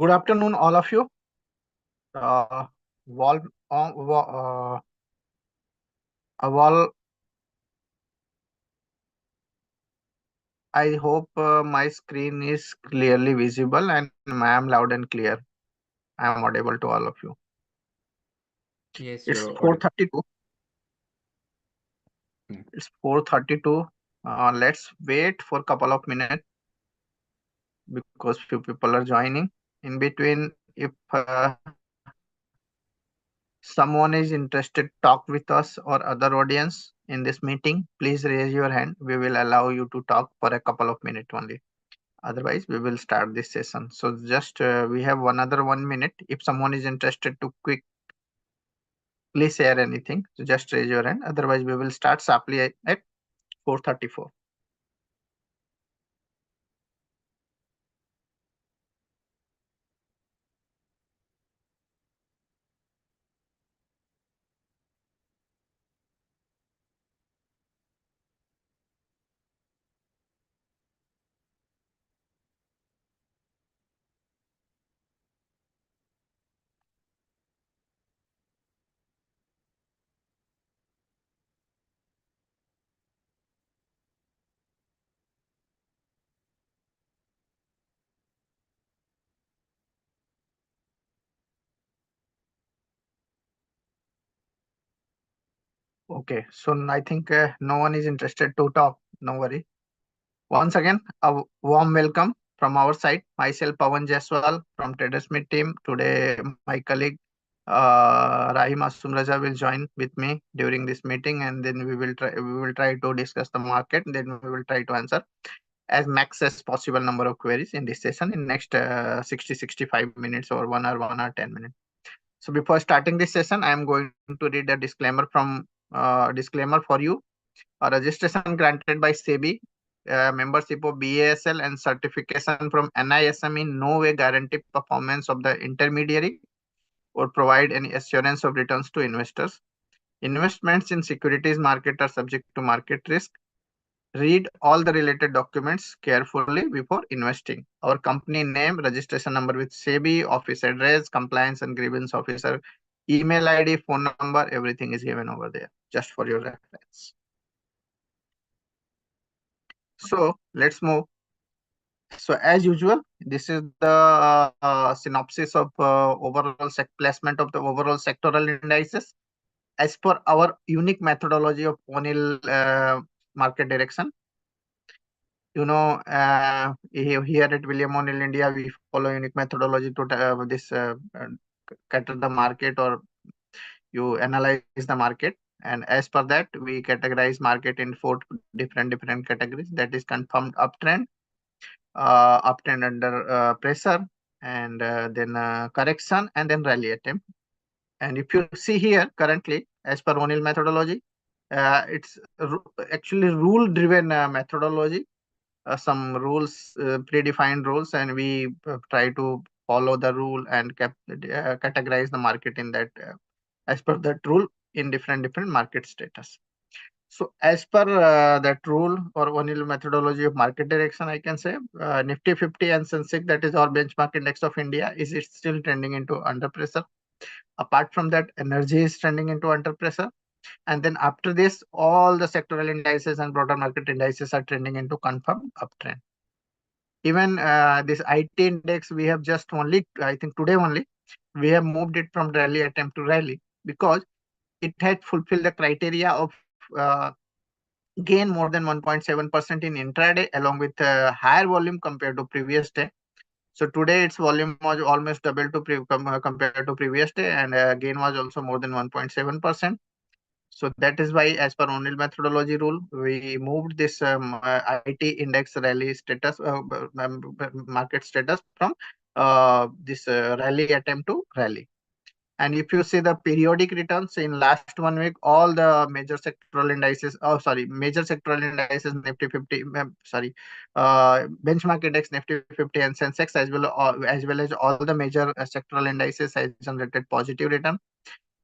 Good afternoon, all of you. Uh, wall, uh, a wall. I hope my screen is clearly visible and I am loud and clear. I am audible to all of you. Yes, It's you're audible. 4:32. It's 4:32. Let's wait for a couple of minutes because few people are joining. In between, if someone is interested, talk with us or other audience in this meeting, please raise your hand. We will allow you to talk for a couple of minutes only. Otherwise, we will start this session. So just we have another 1 minute. If someone is interested to quickly share anything, so just raise your hand. Otherwise, we will start sharply at 4:34. Okay, so I think no one is interested to talk. No worry. Once again, a warm welcome from our side. Myself, Pawan Jaiswal from TraderSmith team. Today, my colleague Rahim Asumraja will join with me during this meeting, and then we will try to discuss the market. Then we will try to answer as max as possible number of queries in this session in next 60-65 minutes or 1 hour, 1 hour, 10 minutes. So before starting this session, I am going to read a disclaimer for you. A registration granted by SEBI, membership of BASL and certification from NISM in no way guarantee performance of the intermediary or provide any assurance of returns to investors. Investments in securities market are subject to market risk. Read all the related documents carefully before investing. Our company name, registration number with SEBI, office address, compliance and grievance officer, email ID, phone number, everything is given over there just for your reference. So let's move. So as usual, this is the synopsis of overall placement of the overall sectoral indices as per our unique methodology of O'Neill market direction. Here at William O'Neill India, we follow unique methodology to cater the market, or you analyze the market. And as per that, we categorize market in four different categories. That is confirmed uptrend, uptrend under pressure, and then correction, and then rally attempt. And if you see here currently, as per O'Neill methodology, it's actually rule-driven methodology. Some rules, predefined rules, and we try to follow the rule and categorize the market in that as per that rule in different market status. So as per that rule or O'Neill methodology of market direction, I can say Nifty 50 and Sensex, that is our benchmark index of India, is it still trending into under pressure. Apart from that, energy is trending into under pressure. And then after this, all the sectoral indices and broader market indices are trending into confirmed uptrend. Even this IT index, we have just only, I think today only, we have moved it from rally attempt to rally because it had fulfilled the criteria of gain more than 1.7% in intraday along with higher volume compared to previous day. So today its volume was almost double to compared to previous day, and gain was also more than 1.7%. So that is why, as per O'Neill methodology rule, we moved this IT index rally status, market status from this rally attempt to rally. And if you see the periodic returns in last 1 week, all the major sectoral indices, major sectoral indices, Nifty 50, benchmark index Nifty 50 and Sensex, as well as all the major sectoral indices has generated positive return.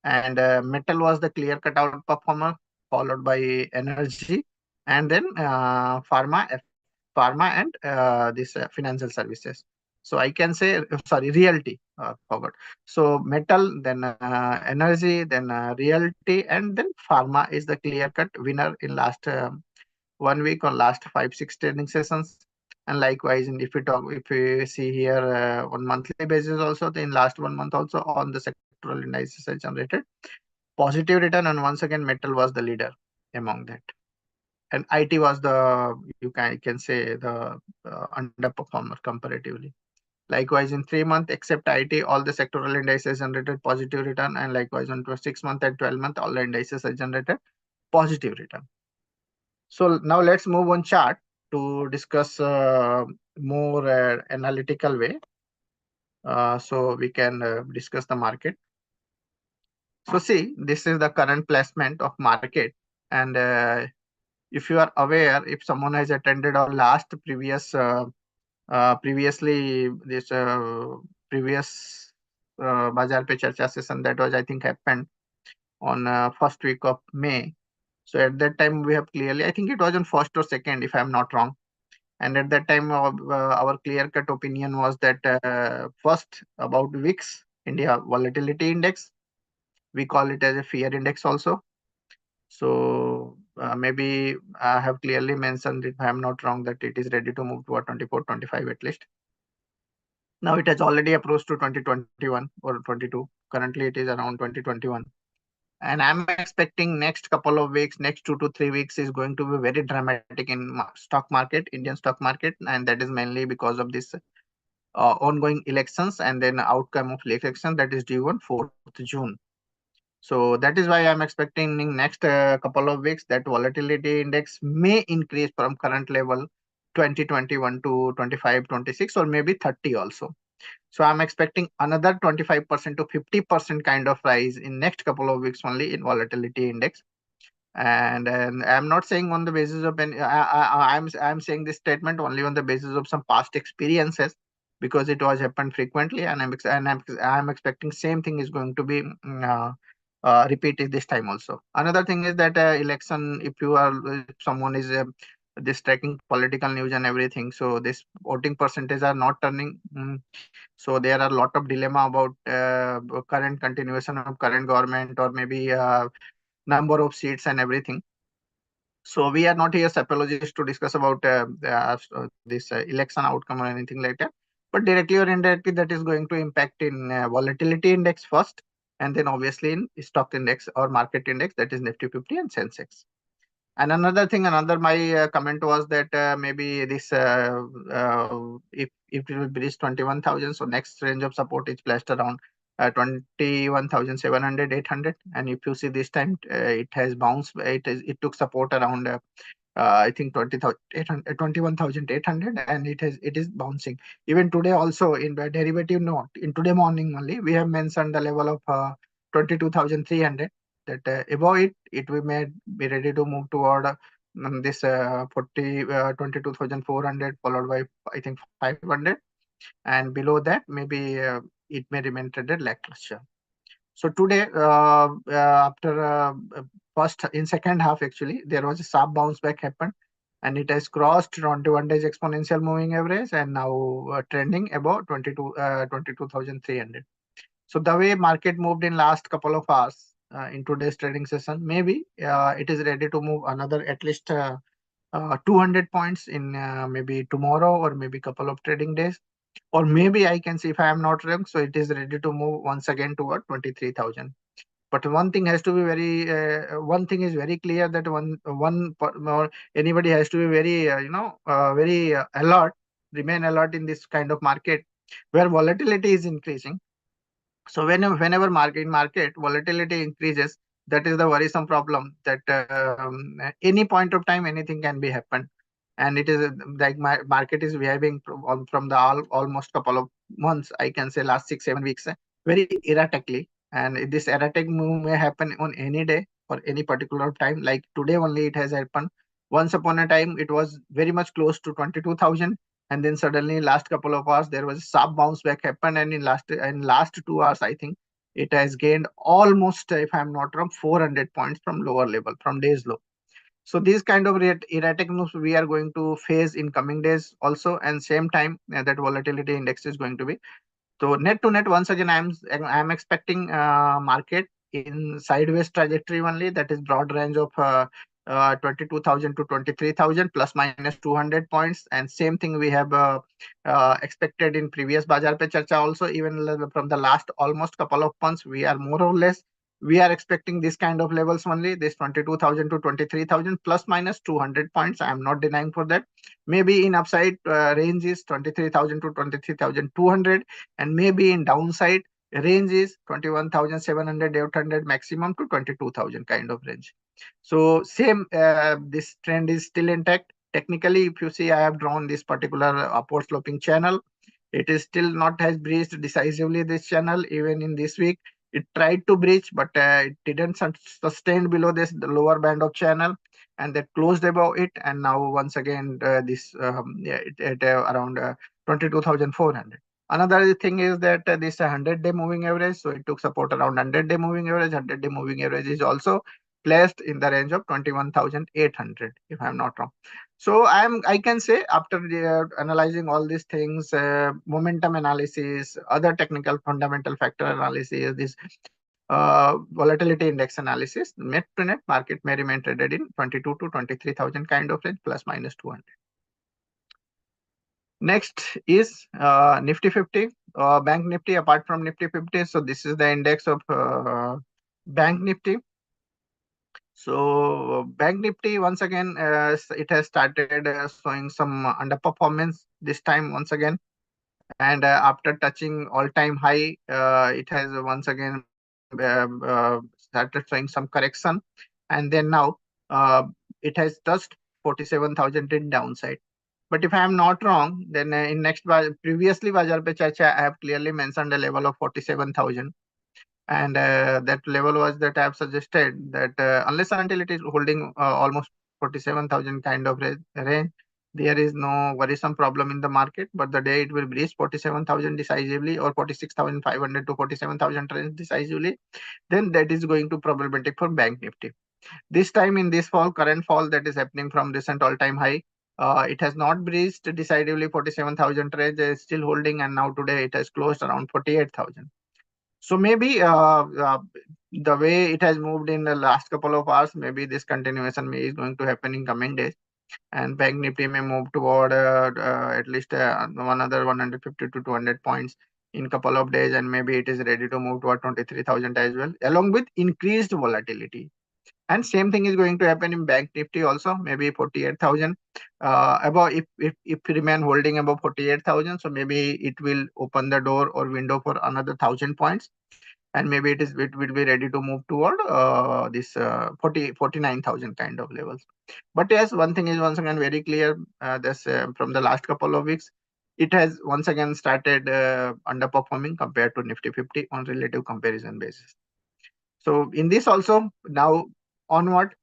And metal was the clear cut out performer, followed by energy, and then pharma and this financial services. So I can say, sorry, realty, forgot. So metal, then energy, then realty, and then pharma is the clear-cut winner in last 1 week or last 5-6 trading sessions. And likewise, and if we see here on monthly basis also, in last 1 month also on the sectoral indices has generated positive return, and once again metal was the leader among that. And IT was the, you can say, the underperformer comparatively. Likewise, in 3 months, except IT, all the sectoral indices generated positive return, and likewise on 6 month and 12 month, all the indices have generated positive return. So now let's move on chart to discuss more analytical way. So we can discuss the market. So see, this is the current placement of market, and if you are aware, if someone has attended our last previously this previous Bazaar pe Charcha session, that was, I think, happened on first week of May. So at that time we have clearly, I think it was on first or second, if I'm not wrong. And at that time our clear cut opinion was that first about VIX, India Volatility Index, we call it as a fear index also. So maybe I have clearly mentioned, if I am not wrong, that it is ready to move to a 24, 25 at least. Now it has already approached to 2021 or 22. Currently it is around 2021. And I'm expecting next couple of weeks, next 2 to 3 weeks is going to be very dramatic in stock market, Indian stock market. And that is mainly because of this ongoing elections and then outcome of election that is due on 4th June. So that is why I'm expecting in next couple of weeks that volatility index may increase from current level 2021 to 25, 26, or maybe 30 also. So I'm expecting another 25% to 50% kind of rise in next couple of weeks only in volatility index. And I'm not saying on the basis of any, I'm saying this statement only on the basis of some past experiences, because it was happened frequently, and I'm expecting same thing is going to be repeated this time also. Another thing is that election, if someone is this tracking political news and everything, so this voting percentage are not turning. So there are a lot of dilemma about current continuation of current government, or maybe number of seats and everything. So we are not here apologists to discuss about this election outcome or anything like that, but directly or indirectly that is going to impact in volatility index first, and then obviously in stock index or market index, that is Nifty 50 and Sensex. And another thing, another my comment was that maybe this if it will reach 21,000, so next range of support is placed around 21,700, 800. And if you see this time, it has bounced. It took support around I think 20,800, 21,800, and it is bouncing. Even today also in the derivative note, in today morning only, we have mentioned the level of 22,300. That above it we may be ready to move toward this 22,400, followed by I think 500, and below that maybe it may remain traded lackluster. So today, after first in second half, actually there was a sharp bounce back happened, and it has crossed 21 days exponential moving average, and now trending above 22,300. So the way market moved in last couple of hours in today's trading session, maybe it is ready to move another at least 200 points in maybe tomorrow or maybe couple of trading days, or maybe I can see, if I am not wrong, so it is ready to move once again toward 23,000. But one thing has to be one thing is very clear, that or anybody has to be very very alert, remain alert in this kind of market where volatility is increasing. So whenever market volatility increases, that is the worrisome problem, that any point of time anything can be happen. And it is like my market is behaving from the almost couple of months, I can say last 6-7 weeks, very erratically. And this erratic move may happen on any day or any particular time. Like today only it has happened. Once upon a time it was very much close to 22,000, and then suddenly last couple of hours there was a sharp bounce back happened, and in last 2 hours I think it has gained almost, if I'm not wrong, 400 points from lower level, from days low. So these kind of erratic moves we are going to face in coming days also, and same time that volatility index is going to be. So net to net, once again, I'm expecting market in sideways trajectory only. That is broad range of 22,000 to 23,000 plus minus 200 points. And same thing we have expected in previous Bazaar Pe Charcha also. Even from the last almost couple of months, we are more or less we are expecting this kind of levels only. This 22,000 to 23,000 plus minus 200 points. I am not denying for that. Maybe in upside range is 23,000 to 23,200, and maybe in downside range is 21,700 800 maximum to 22,000 kind of range. So same this trend is still intact. Technically, if you see, I have drawn this particular upward sloping channel. It is still not has breached decisively this channel. Even in this week it tried to breach, but it didn't sustain below this the lower band of channel, and that closed above it. And now once again this yeah, it around 22,400. Another thing is that this 100-day moving average, so it took support around 100-day moving average. 100-day moving average is also placed in the range of 21,800, if I'm not wrong. So I can say after analyzing all these things, momentum analysis, other technical fundamental factor analysis, this volatility index analysis, net to net market may remain traded in 22 to 23,000 kind of range plus minus 200. Next is Nifty 50, Bank Nifty apart from Nifty 50. So this is the index of Bank Nifty. So Bank Nifty once again it has started showing some underperformance this time once again, and after touching all-time high, it has once again started showing some correction, and then now it has touched 47,000 in downside. But if I am not wrong, then in previously Bazaar Pe Charcha, I have clearly mentioned a level of 47,000. And that level was that I have suggested that unless until it is holding almost 47,000 kind of range, there is no worrisome problem in the market. But the day it will breach 47,000 decisively, or 46,500 to 47,000 range decisively, then that is going to problematic for Bank Nifty. This time in this current fall that is happening from recent all-time high, it has not breached decisively 47,000 range, is still holding, and now today it has closed around 48,000. So maybe the way it has moved in the last couple of hours, maybe this continuation is going to happen in coming days, and Bank Nifty may move toward at least one other 150 to 200 points in couple of days, and maybe it is ready to move toward 23,000 as well, along with increased volatility. And same thing is going to happen in Bank Nifty also, maybe 48,000 above. If remain holding above 48,000, so maybe it will open the door or window for another 1,000 points, and maybe it will be ready to move toward this 49,000 kind of levels. But yes, one thing is once again very clear. This from the last couple of weeks, it has once again started underperforming compared to Nifty 50 on relative comparison basis. So in this also now onward,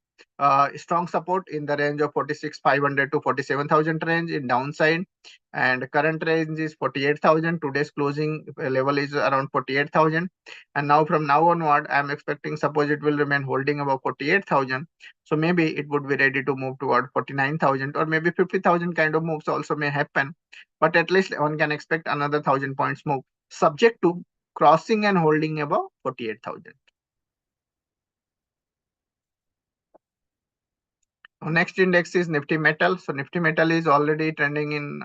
strong support in the range of 46,500 to 47,000 range in downside, and current range is 48,000. Today's closing level is around 48,000, and now from now onward, I'm expecting suppose it will remain holding above 48,000. So maybe it would be ready to move toward 49,000, or maybe 50,000 kind of moves also may happen. But at least one can expect another 1,000 points move, subject to crossing and holding above 48,000. Next index is Nifty Metal. So Nifty Metal is already trending in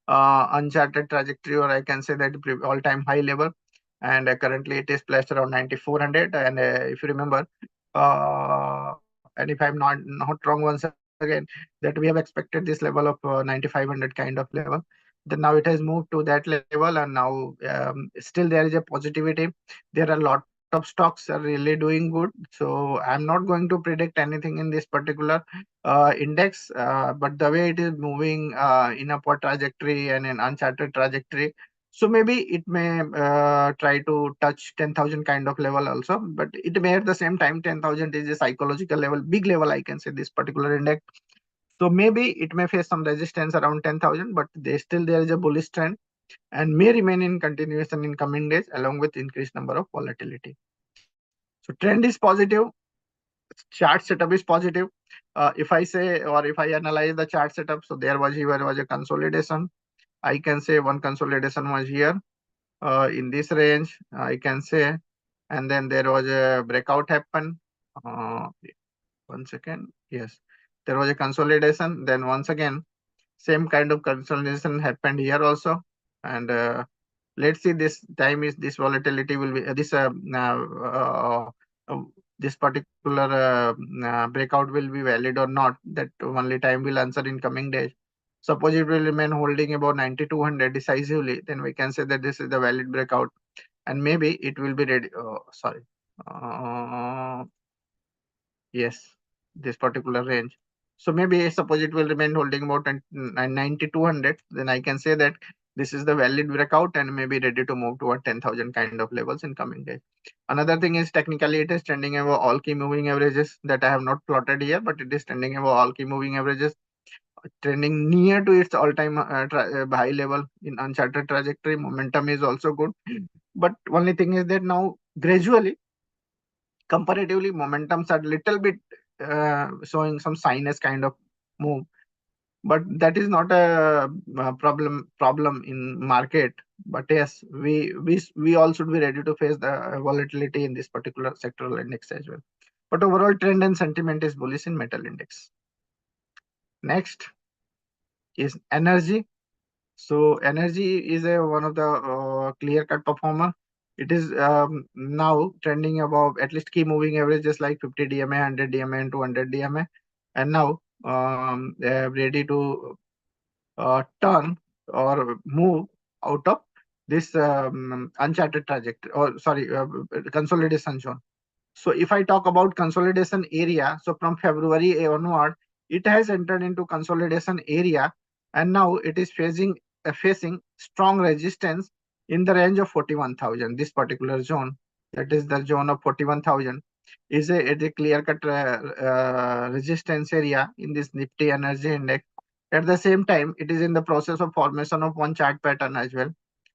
uncharted trajectory, or I can say that all-time high level. And currently it is placed around 9,400. And if you remember, and if I'm not wrong once again, that we have expected this level of 9,500 kind of level. Then now it has moved to that level, and now still there is a positivity. There are a lot of stocks are really doing good. So I'm not going to predict anything in this particular index, but the way it is moving in upward trajectory and an uncharted trajectory, so maybe it may try to touch 10,000 kind of level also, but it may at the same time 10,000 is a psychological level, big level, I can say, this particular index. So maybe it may face some resistance around 10,000, but there is a bullish trend and may remain in continuation in coming days, along with increased number of volatility. So trend is positive, chart setup is positive. If I say, or if I analyze the chart setup, so there was a consolidation. I can say one consolidation was here in this range, I can say, and then there was a breakout happen. Uh, 1 second. Yes, there was a consolidation. Then once again, same kind of consolidation happened here also, and let's see this time is this volatility will be this particular breakout will be valid or not. That only time will answer in coming days. Suppose it will remain holding about 9200 decisively, then we can say that this is the valid breakout, and maybe it will be ready. Sorry. Uh, yes, this particular range. So maybe suppose it will remain holding about 9200, then I can say that this is the valid breakout and maybe ready to move toward 10,000 kind of levels in coming days. Another thing is technically it is trending above all key moving averages that I have not plotted here, but it is trending above all key moving averages, trending near to its all-time high level in uncharted trajectory. Momentum is also good, but only thing is that now gradually comparatively momentums are little bit showing some sinus kind of move, but that is not a problem in market. But yes, we all should be ready to face the volatility in this particular sectoral index as well. But overall trend and sentiment is bullish in metal index. Next is energy. So energy is a one of the clear-cut performer. It is now trending above at least key moving averages like 50 DMA, 100 DMA, and 200 DMA, and now ready to turn or move out of this uncharted trajectory, or sorry, consolidation zone. So if I talk about consolidation area, so from February onward, it has entered into consolidation area, and now it is facing strong resistance in the range of 41,000. This particular zone, that is the zone of 41,000, is a clear-cut resistance area in this Nifty Energy Index. At the same time, it is in the process of formation of one chart pattern as well.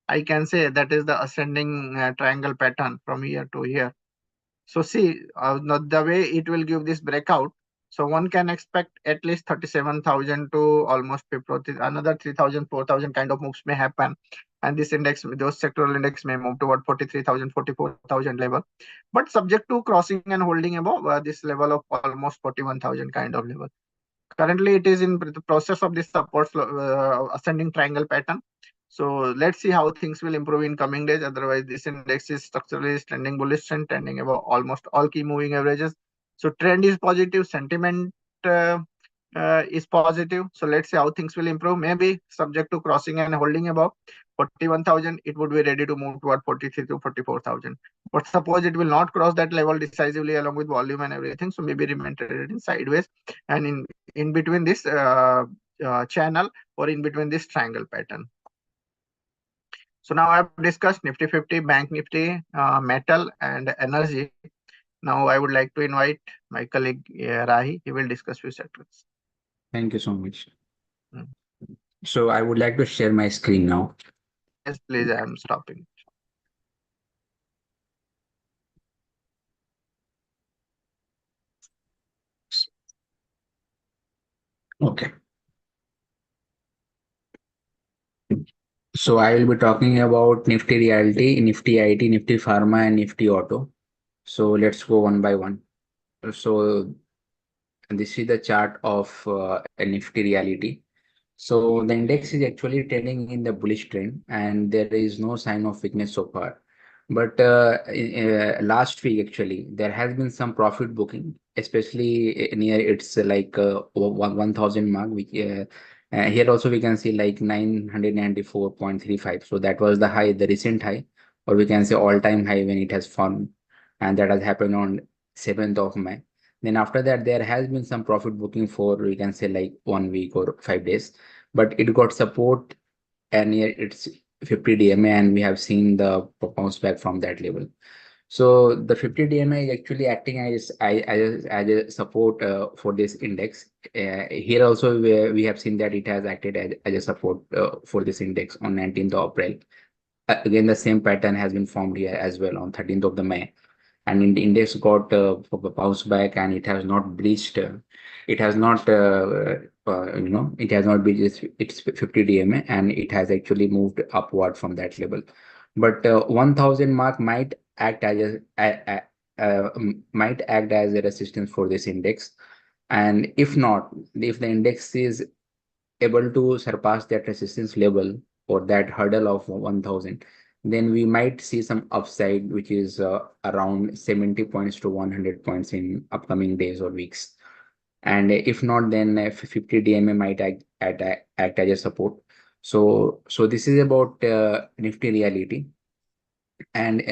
I can say that is the ascending triangle pattern from here to here. So see, the way it will give this breakout, so one can expect at least 37,000 to almost 50, another 3,000, 4,000 kind of moves may happen. And this index, those sectoral index may move toward 43,000, 44,000 level. But subject to crossing and holding above this level of almost 41,000 kind of level. Currently, it is in the process of this upward ascending triangle pattern. So let's see how things will improve in coming days. Otherwise, this index is structurally trending bullish and trending above almost all key moving averages. So trend is positive, sentiment uh, is positive. So let's see how things will improve. Maybe subject to crossing and holding above 41,000, it would be ready to move toward 43 to 44,000. But suppose it will not cross that level decisively along with volume and everything, so maybe remain traded in sideways and in between this channel or in between this triangle pattern. So now I've discussed Nifty 50, Bank Nifty, metal, and energy. Now I would like to invite my colleague Rahi. He will discuss few sectors. Thank you so much. Mm. So I would like to share my screen now. Yes, please. I am stopping. Okay. So I will be talking about Nifty Realty, Nifty IT, Nifty Pharma, and Nifty Auto. So let's go one by one. So this is the chart of a Nifty Reality. So the index is actually trending in the bullish trend, and there is no sign of weakness so far. But last week, actually, there has been some profit booking, especially near its 1,000 mark. Here also we can see like 994.35. So that was the high, the recent high, or we can say all-time high when it has formed, and that has happened on 7th of May. Then after that, there has been some profit booking for, we can say, like 1 week or 5 days, but it got support and near its 50 DMA, and we have seen the bounce back from that level. So the 50 DMA is actually acting as a support for this index. Here also we have seen that it has acted as a support for this index on 19th of April. Again, the same pattern has been formed here as well on 13th of the May. and in the index got bounce back, and it has not breached. It has not, it has not breached its 50 DMA, and it has actually moved upward from that level. But 1000 mark might act as might act as a resistance for this index. And if not, if the index is able to surpass that resistance level or that hurdle of 1000, then we might see some upside, which is around 70 points to 100 points in upcoming days or weeks. And if not, then 50 DMA might act as a support. So this is about Nifty reality. And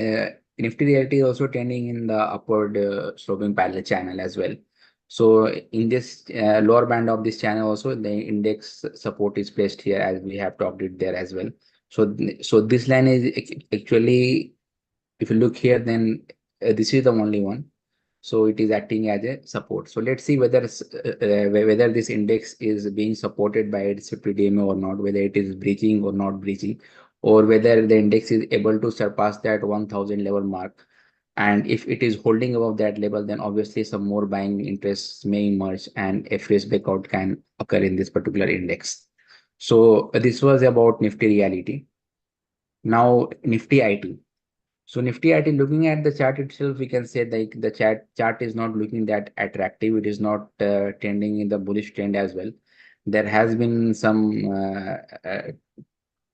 Nifty reality is also trending in the upward sloping parallel channel as well. So in this lower band of this channel also, the index support is placed here, as we have talked it there as well. So this line is actually, if you look here, then this is the only one. So it is acting as a support. So let's see whether whether this index is being supported by its 50 DMA or not, whether it is breaching or not breaching, or whether the index is able to surpass that 1000 level mark. And if it is holding above that level, then obviously some more buying interests may emerge, and a fresh breakout can occur in this particular index. So this was about Nifty reality. Now Nifty IT. So Nifty IT, looking at the chart itself, we can say like the chart is not looking that attractive. It is not trending in the bullish trend as well. There has been some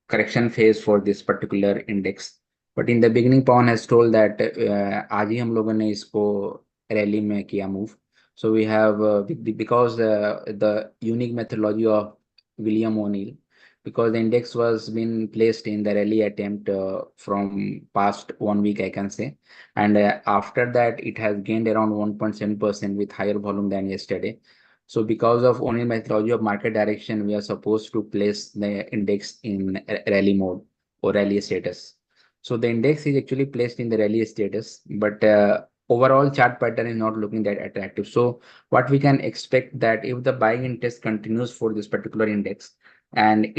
correction phase for this particular index. But in the beginning, Pawan has told that आज ही हम लोगों ने इसको rally में किया move. So we have because the unique methodology of William O'Neill, because the index was been placed in the rally attempt from past 1 week, I can say, and after that it has gained around 1.7% with higher volume than yesterday. So because of only methodology of market direction, we are supposed to place the index in rally mode or rally status. So the index is actually placed in the rally status, but overall chart pattern is not looking that attractive. So what we can expect, that if the buying interest continues for this particular index, and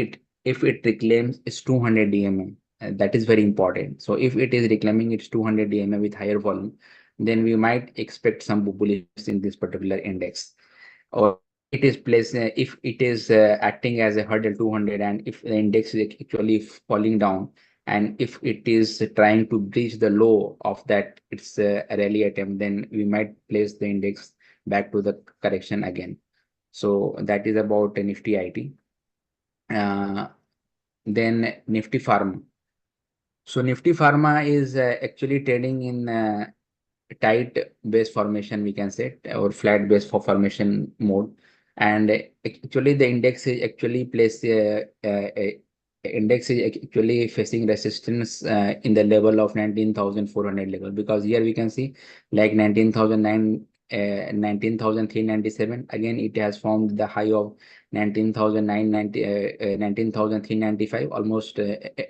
if it reclaims its 200 DMA, that is very important. So if it is reclaiming its 200 DMA with higher volume, then we might expect some bullishness in this particular index. Or if it is placed, if it is acting as a hurdle 200, and if the index is actually falling down, and if it is trying to breach the low of that its rally attempt, then we might place the index back to the correction again. So that is about Nifty IT. Then Nifty Pharma. So Nifty Pharma is actually trading in tight base formation, we can say, or flat base for formation mode. And actually the index is actually placed index is actually facing resistance in the level of 19,400 level, because here we can see like 19,009 19,397. Again it has formed the high of 19,395, almost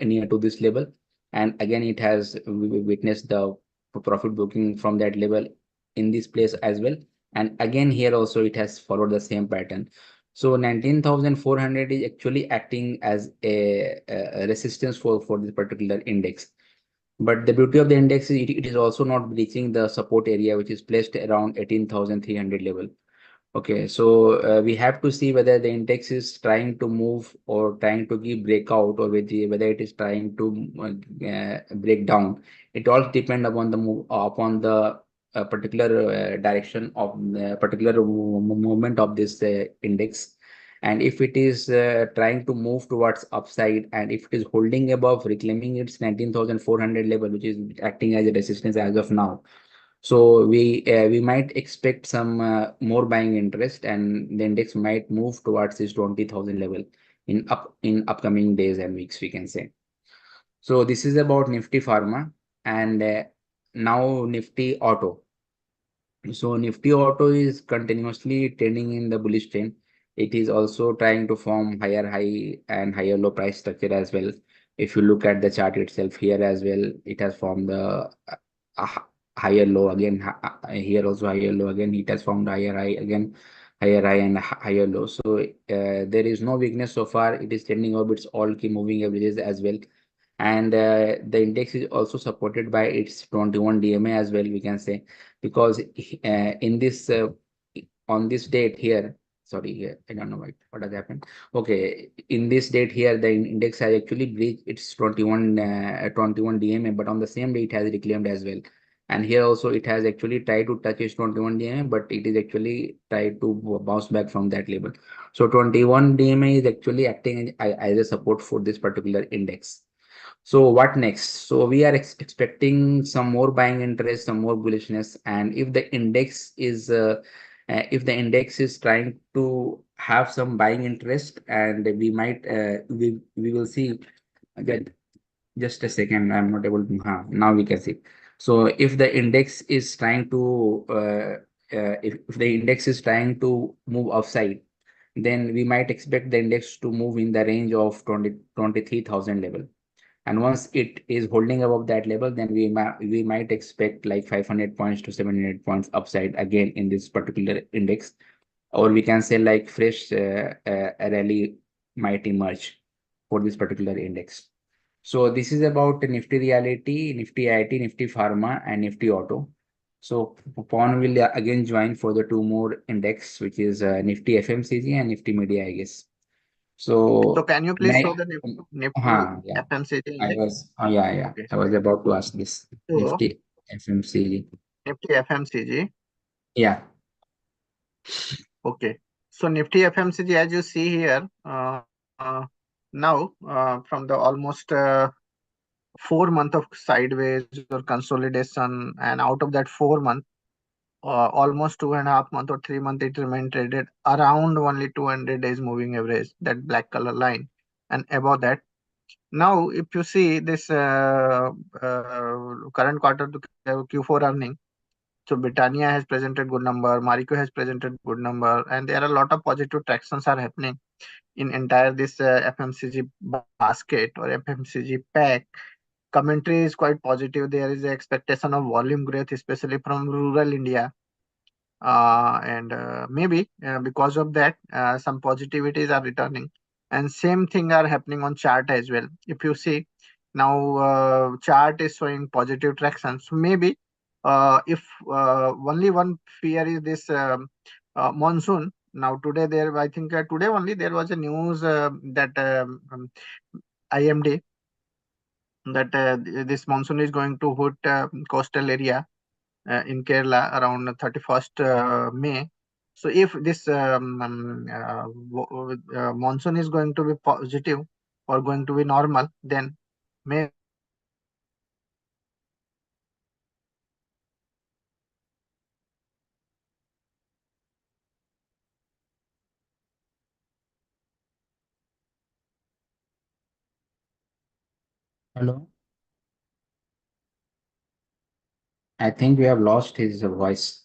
near to this level. And again it has witnessed the profit booking from that level in this place as well. And again here also it has followed the same pattern. So 19,400 is actually acting as a resistance for this particular index. But the beauty of the index is it is also not breaching the support area, which is placed around 18,300 level. Okay, so we have to see whether the index is trying to move or trying to give breakout, or whether it is trying to break down. It all depends upon the move, upon the particular direction of the particular movement of this index. And if it is trying to move towards upside, and if it is holding above, reclaiming its 19,400 level, which is acting as a resistance as of now, so we might expect some more buying interest, and the index might move towards this 20,000 level in upcoming days and weeks, we can say. So this is about Nifty Pharma. And now Nifty Auto. So Nifty Auto is continuously trending in the bullish trend. It is also trying to form higher high and higher low price structure as well. If you look at the chart itself here as well, it has formed the higher low again. Here also higher low again. It has formed higher high again, higher high and higher low. So there is no weakness so far. It is trending orbits all key moving averages as well. And the index is also supported by its 21 DMA as well, we can say, because in this on this date here, sorry, I don't know what has happened. Okay, in this date here, the index has actually breached its 21 DMA, but on the same day it has reclaimed as well. And here also it has actually tried to touch its 21 DMA, but it is actually tried to bounce back from that level. So 21 DMA is actually acting as a support for this particular index. So what next? So we are expecting some more buying interest, some more bullishness, and if the index is trying to have some buying interest, and we will see again. Just a second, I'm not able to. Now we can see. So if the index is trying to if the index is trying to move upside, then we might expect the index to move in the range of 23,000 level. And once it is holding above that level, then we might expect like 500 points to 700 points upside again in this particular index, or we can say like fresh rally might emerge for this particular index. So this is about Nifty Reality, Nifty IT, Nifty Pharma, and Nifty Auto. So Pawan will again join for the two more index, which is Nifty FMCG and Nifty Media, I guess. So So can you please may show the Nifty yeah. FMCG I index? was, oh yeah, yeah. Okay. I was about to ask this. So Nifty FMCG. Nifty FMCG. Yeah. Okay. So Nifty FMCG, as you see here, now from the almost 4 month of sideways or consolidation, and out of that 4 month, almost 2.5 month or 3 month, it remained traded around only 200 days moving average, that black color line, and above that. Now, if you see this current quarter to Q4 earning, so Britannia has presented good number, Marico has presented good number, and there are a lot of positive tractions are happening in entire this FMCG basket or FMCG pack. Commentary is quite positive. There is an expectation of volume growth, especially from rural India, and maybe because of that, some positivities are returning, and same thing are happening on chart as well. If you see now, chart is showing positive traction, so maybe if only one fear is this monsoon. Now today there, I think today only there was a news that IMD that this monsoon is going to hit coastal area in Kerala around 31st May. So if this monsoon is going to be positive or going to be normal, then maybe Hello. I think we have lost his voice.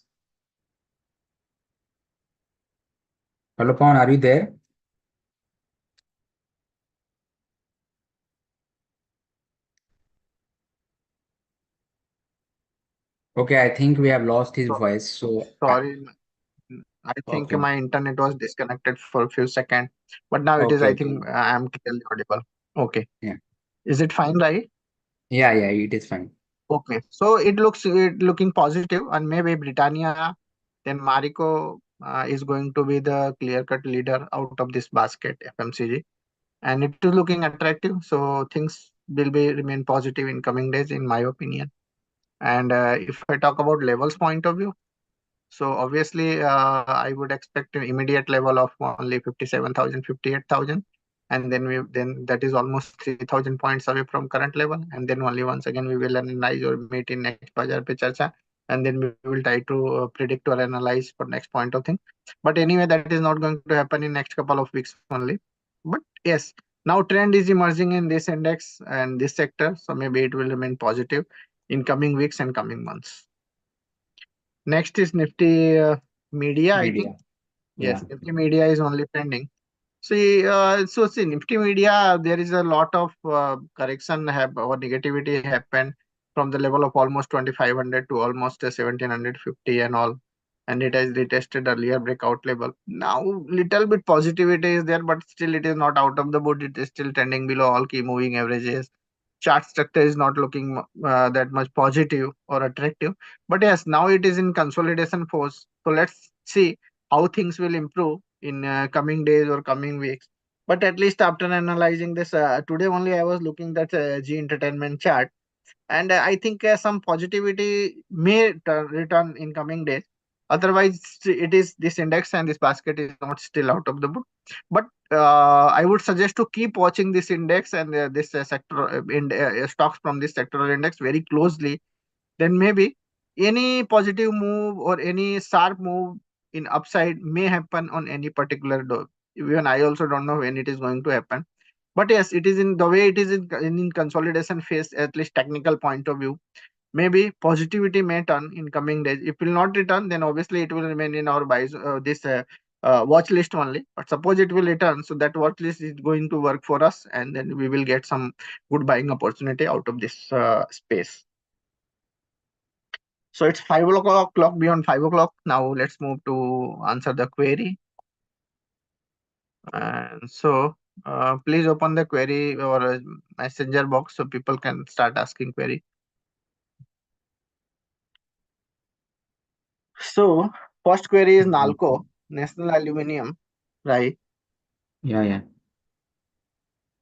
Hello, Pawan, are you there? Okay, I think we have lost his so, voice. So, sorry. I think okay, my internet was disconnected for a few seconds, but now it is. okay, I okay. think I am clearly audible. Okay, Yeah, is it fine, right? yeah, it is fine. Okay, so it looking positive, and maybe Britannia, then Marico is going to be the clear-cut leader out of this basket FMCG, and it is looking attractive. So things will be remain positive in coming days, in my opinion. And if I talk about levels point of view, so obviously, I would expect an immediate level of only 57,000, 58,000, and then that is almost 3,000 points away from current level. And then only once again we will analyze or meet in next Bazaar pe Charcha, and then we will try to predict or analyze for next point of thing. But anyway, that is not going to happen in next couple of weeks only. But yes, now trend is emerging in this index and this sector, so maybe it will remain positive in coming weeks and coming months. Next is Nifty Media, I think. Media. Yeah. Yes, Nifty Media is only pending. See, Nifty Media, there is a lot of correction have or negativity happened from the level of almost 2,500 to almost 1,750 and all, and it has retested earlier breakout level. Now, little bit positivity is there, but still it is not out of the wood. It is still trending below all key moving averages. chart structure is not looking that much positive or attractive. But yes, now it is in consolidation phase. So let's see how things will improve in coming days or coming weeks. But at least after analyzing this, today only I was looking at G Entertainment chart, and I think some positivity may return in coming days. Otherwise, it is this index and this basket is not still out of the book. But I would suggest to keep watching this index and this sector in stocks from this sectoral index very closely. Then maybe any positive move or any sharp move in upside may happen on any particular door. Even I also don't know when it is going to happen. But yes, it is in the way it is in consolidation phase, at least technical point of view. Maybe positivity may turn in coming days. If it will not return, then obviously it will remain in our buys this watch list only. But suppose it will return, so that watch list is going to work for us, and then we will get some good buying opportunity out of this space. So it's 5 o'clock, clock beyond 5 o'clock. Now let's move to answer the query. And so please open the query or messenger box so people can start asking query. So first query is Nalco, National Aluminium, right? Yeah,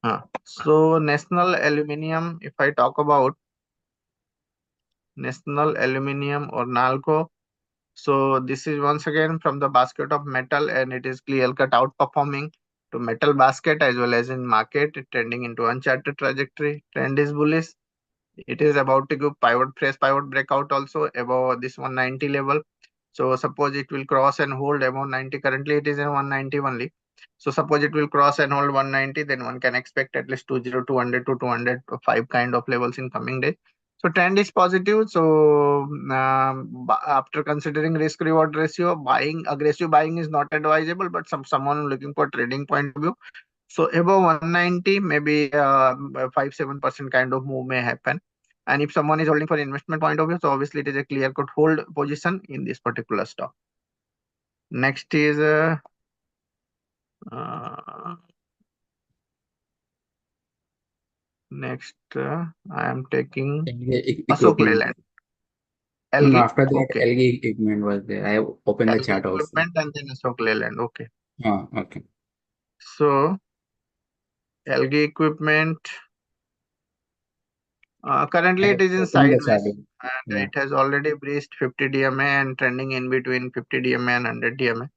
yeah. So National Aluminium, if I talk about National Aluminium or Nalco, so this is once again from the basket of metal, and it is clear cut outperforming to metal basket as well as in market, trending into uncharted trajectory. Trend is bullish. It is about to go pivot, fresh pivot breakout also above this 190 level. So suppose it will cross and hold above 90. Currently it is in 190 only. So suppose it will cross and hold 190, then one can expect at least 20200 to 205 kind of levels in coming days. So trend is positive. So after considering risk reward ratio, buying aggressive buying is not advisable, but someone looking for trading point of view. So above 190, maybe 5-7% kind of move may happen. And if someone is holding for investment point of view, so obviously it is a clear cut hold position in this particular stock. Next is uh, I am taking Ashok Equipment. Leyland, No, no, LG. after that, Okay, LG equipment was there. I opened the LG chart also. equipment and then Ashok Leyland. Okay, Oh, okay. so LG equipment. I Currently, it is in opened the chart. sideways, and Yeah. it has already breached 50 DMA and trending in between 50 DMA and 100 DMA.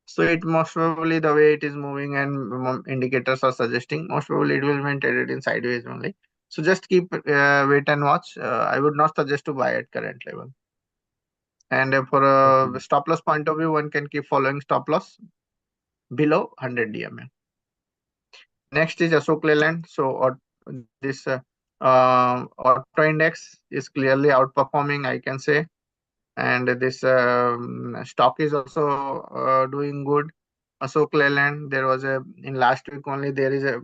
So it most probably the way it is moving and indicators are suggesting most probably it will remain traded in sideways only. So just keep wait and watch. I would not suggest to buy at current level. And for a Okay. stop loss point of view, one can keep following stop loss below 100 DMA. Next is Ashok Leyland. So this auto index is clearly outperforming, I can say, and this stock is also doing good. Ashok Leyland, there was a in last week only there is a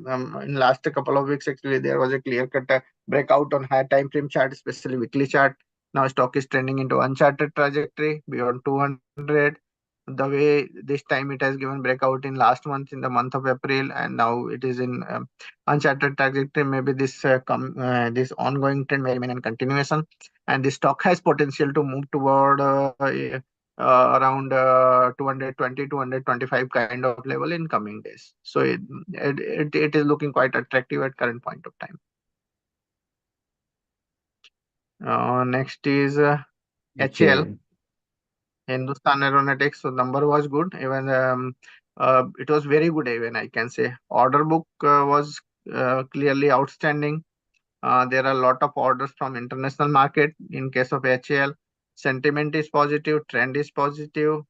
in last couple of weeks actually there was a clear cut breakout on high time frame chart, especially weekly chart. Now stock is trending into uncharted trajectory beyond 200. The way this time it has given breakout in last month in the month of April, and now it is in uncharted trajectory. Maybe this ongoing trend may remain in continuation, and the stock has potential to move toward around 220 225 kind of level in coming days. So it is looking quite attractive at current point of time. Next is HAL, HAL. Hindustan Aeronautics. So number was good. Even it was very good. Even I can say order book was clearly outstanding. There are a lot of orders from international market. In case of HAL, sentiment is positive, trend is positive.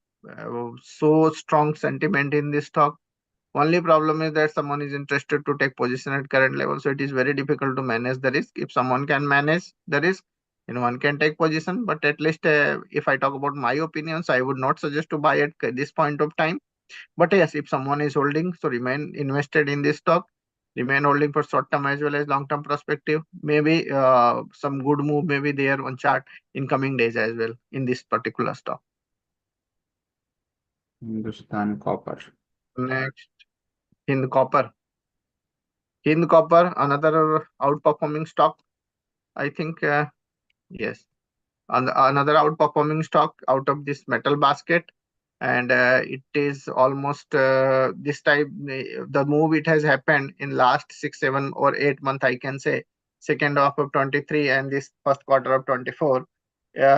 So strong sentiment in this stock. Only problem is that someone is interested to take position at current level, so it is very difficult to manage the risk. If someone can manage the risk, then one can take position. But at least if I talk about my opinions, I would not suggest to buy at this point of time. But yes, if someone is holding, so remain invested in this stock, remain holding for short term as well as long term perspective. Maybe some good move may be there on chart in coming days as well in this particular stock. Hindustan Copper. Next, in the copper. Hind Copper, another outperforming stock. I think yes, another outperforming stock out of this metal basket, and it is almost this time the move it has happened in last 6, 7, or 8 months, I can say, second half of 23 and this first quarter of 24.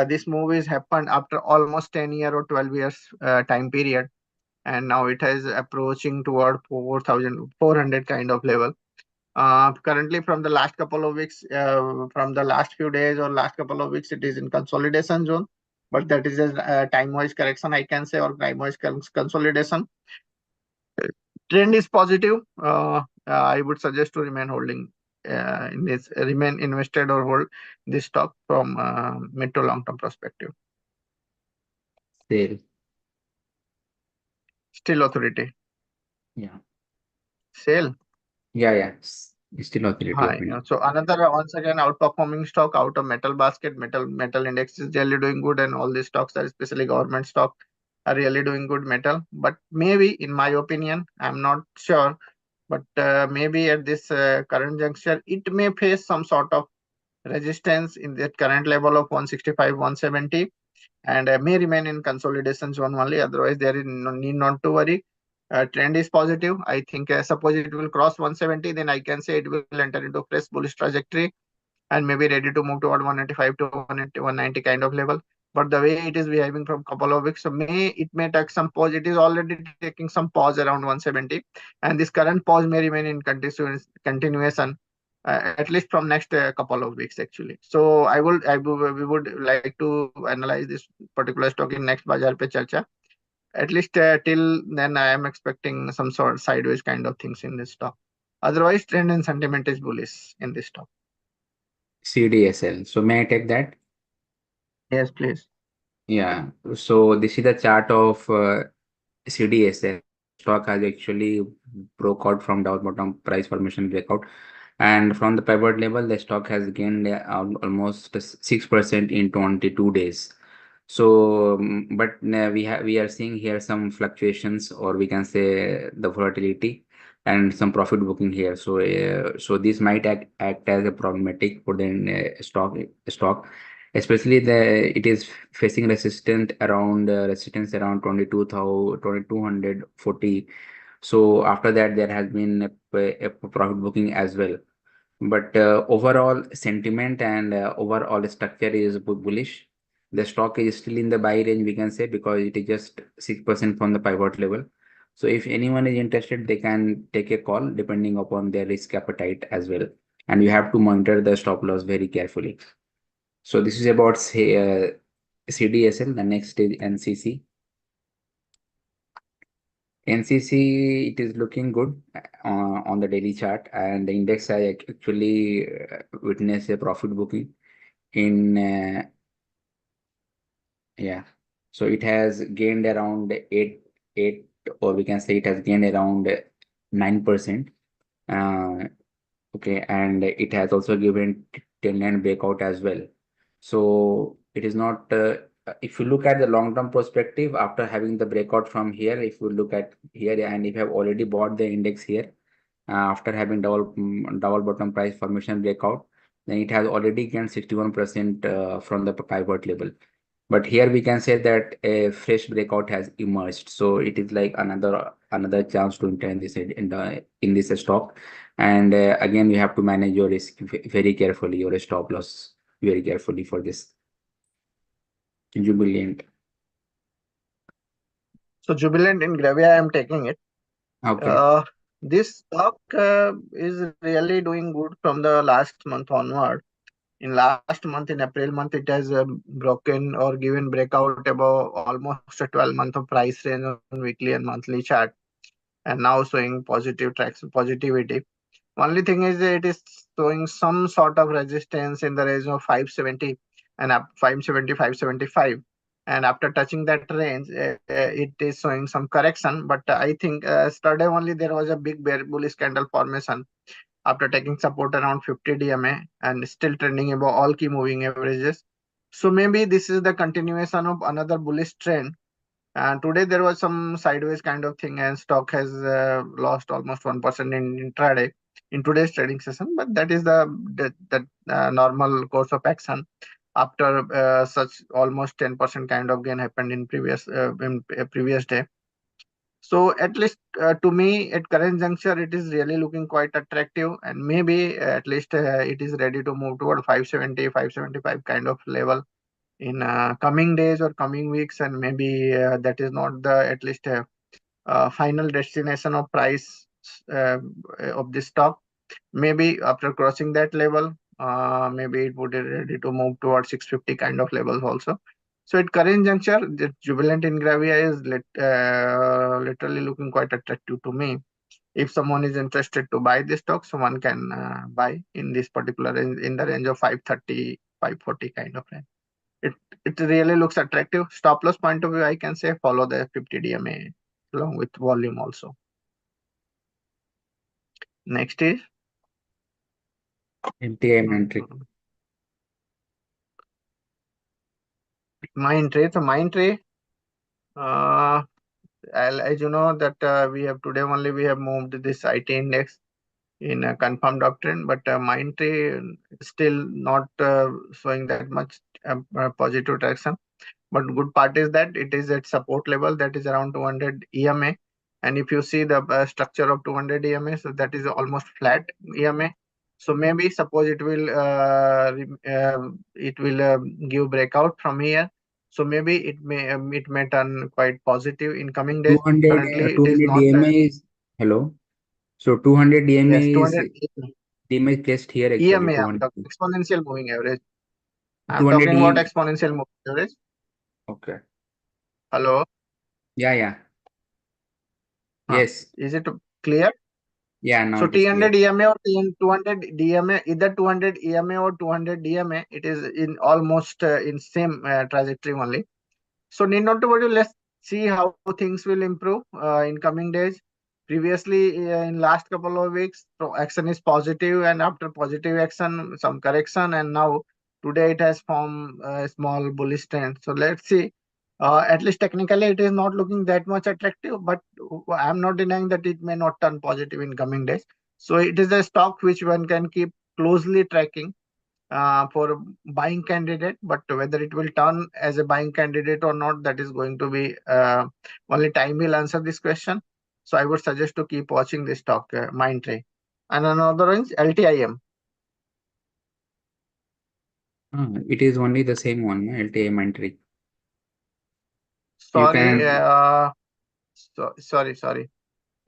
This move is happened after almost 10 year or 12 years time period, and now it is approaching toward 4,400 kind of level. Currently, from the last couple of weeks, from the last few days or last couple of weeks, it is in consolidation zone. But that is a time-wise correction, I can say, or time-wise consolidation. Trend is positive. I would suggest to remain holding in this, remain invested or hold this stock from mid to long-term perspective. Sale. Still authority. Yeah. Sale. Yeah, yeah. Still authority Hi. opening. So another once again outperforming stock out of metal basket. Metal index is really doing good, and all these stocks are especially government stock are really doing good metal. But maybe, in my opinion, I'm not sure, but maybe at this current juncture, it may face some sort of resistance in that current level of 165, 170, and may remain in consolidation zone only. Otherwise, there is no need not to worry. Trend is positive. I think suppose it will cross 170, then I can say it will enter into fresh bullish trajectory and maybe ready to move toward 195 to 180, 190 kind of level. But the way it is behaving from couple of weeks, so it may take some pause. It is already taking some pause around 170, and this current pause may remain in continuation at least from next couple of weeks actually. So we would like to analyze this particular stock in next Bazaar pe Charcha. At least till then, I am expecting some sort of sideways kind of things in this stock. Otherwise, trend and sentiment is bullish in this stock. CDSL. So may I take that? Yes, please. Yeah. So this is the chart of CDSL. Stock has actually broke out from down bottom price formation breakout, and from the pivot level, the stock has gained almost 6% in 22 days. So, but we are seeing here some fluctuations, or we can say the volatility and some profit booking here. So, so this might act as a problematic for the stock, especially it is facing resistance around 22,240. So after that, there has been a profit booking as well. But overall sentiment and overall structure is bullish. The stock is still in the buy range, we can say, because it is just 6% from the pivot level. So if anyone is interested, they can take a call depending upon their risk appetite as well. And you have to monitor the stop loss very carefully. So this is about say, CDSL. The next is NCC. NCC, it is looking good on the daily chart, and the index has actually witnessed a profit booking in yeah. So it has gained around 8, or we can say it has gained around 9%. Uh, okay, and it has also given 10 line breakout as well. So it is not. If you look at the long-term perspective, after having the breakout from here, if you look at here, and if you have already bought the index here, after having double bottom price formation breakout, then it has already gained 61% from the pivot level. But here we can say that a fresh breakout has emerged, so it is like another chance to enter in this stock. And again, you have to manage your risk very carefully, your stop loss very carefully for this. Jubilant. So Jubilant in Gravia, I am taking it. Okay. Uh, this stock is really doing good from the last month onward. In last month, in April month, it has broken or given breakout above almost a 12-month of price range on weekly and monthly chart, and now showing positive tracks, positivity. Only thing is that it is showing some sort of resistance in the range of 570 and up 570, 575. And after touching that range, it is showing some correction. But I think yesterday only there was a big bear bullish candle formation after taking support around 50 DMA and still trending above all key moving averages. So maybe this is the continuation of another bullish trend. And today there was some sideways kind of thing, and stock has lost almost 1% in intraday. in today's trading session, but that is the normal course of action after such almost 10% kind of gain happened in previous day. So at least to me, at current juncture, it is really looking quite attractive, and maybe at least it is ready to move toward 570, 575 kind of level in coming days or coming weeks, and maybe that is not the at least final destination of price uh, of this stock. Maybe after crossing that level, maybe it would be ready to move towards 650 kind of levels also. So at current juncture, the Jubilant Ingravia is literally looking quite attractive to me. If someone is interested to buy this stock, someone can buy in this particular in the range of 530, 540 kind of range. It it really looks attractive. Stop loss point of view, I can say follow the 50 DMA along with volume also. Next is MTI entry. Mindtree. So Mindtree, uh, as you know that we have today only we have moved this IT index in a confirmed doctrine, but Mindtree still not showing that much positive traction. But good part is that it is at support level that is around 200 EMA. And if you see the structure of 200 EMA, so that is almost flat EMA. So maybe suppose it will give breakout from here. So maybe it may turn quite positive in coming days. 200, Currently, it is 200 not. DMA is, hello. So 200 Yes, DMA is 200 DMA is placed here actually, EMA. I'm 200. talking exponential moving average. I'm 200 talking about EM. exponential moving average. Okay. Hello. Yeah, yeah. Huh. Yes. Is it clear? Yeah, now So it is clear. T100 EMA or T200 DMA, either 200 EMA or 200 DMA, it is in almost in same trajectory only. So need not to worry. Let's see how things will improve in coming days. Previously, in last couple of weeks, action is positive, and after positive action, some correction, and now today it has formed a small bullish trend. So let's see. At least technically, it is not looking that much attractive, but I'm not denying that it may not turn positive in coming days. So it is a stock which one can keep closely tracking for buying candidate, but whether it will turn as a buying candidate or not, that is going to be only time will answer this question. So I would suggest to keep watching this stock, Mindtree. And another one is LTIM. It is only the same one, LTI entry. You Sorry, can, sorry.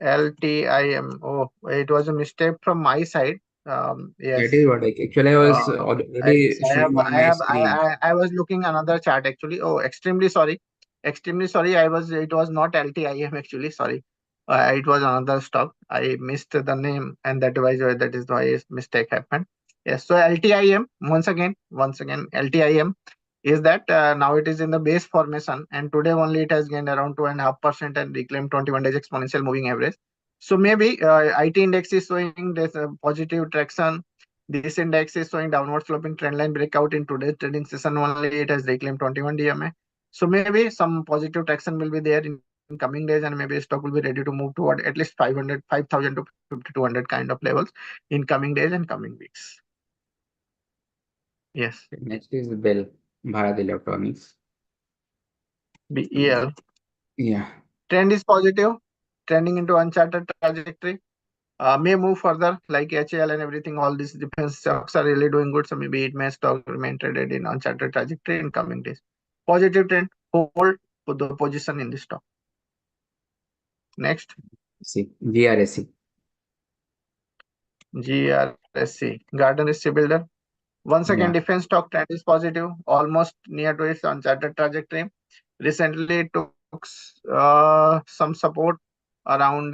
LTIM. Oh, it was a mistake from my side. that Yes. is what actually I was Yes, already showing on I my have, screen. I was looking another chart actually. Oh, extremely sorry. Extremely sorry. It was not LTIM actually. Sorry. It was another stock. I missed the name and that is why a mistake happened. Yes. So LTIM, once again, LTIM is that now it is in the base formation, and today only it has gained around 2.5% and reclaimed 21 days exponential moving average. So maybe IT index is showing this positive traction. This index is showing downward sloping trend line breakout in today's trading session only. It has reclaimed 21 DMA. So maybe some positive traction will be there in coming days, and maybe stock will be ready to move toward at least 500, 5,000 to 5,200 kind of levels in coming days and coming weeks. Yes. Next is Bell, Bharat Electronics. BEL. Yeah. Trend is positive, trending into uncharted trajectory. May move further like HAL and everything. All these defense stocks are really doing good. So maybe it may stock remain traded in uncharted trajectory in coming days. Positive trend, hold the position in this stock. Next, See, GRSC. GRSC, Garden City Builder. Once again, Yeah. defense stock trend is positive, almost near to its uncharted trajectory. Recently, it took some support around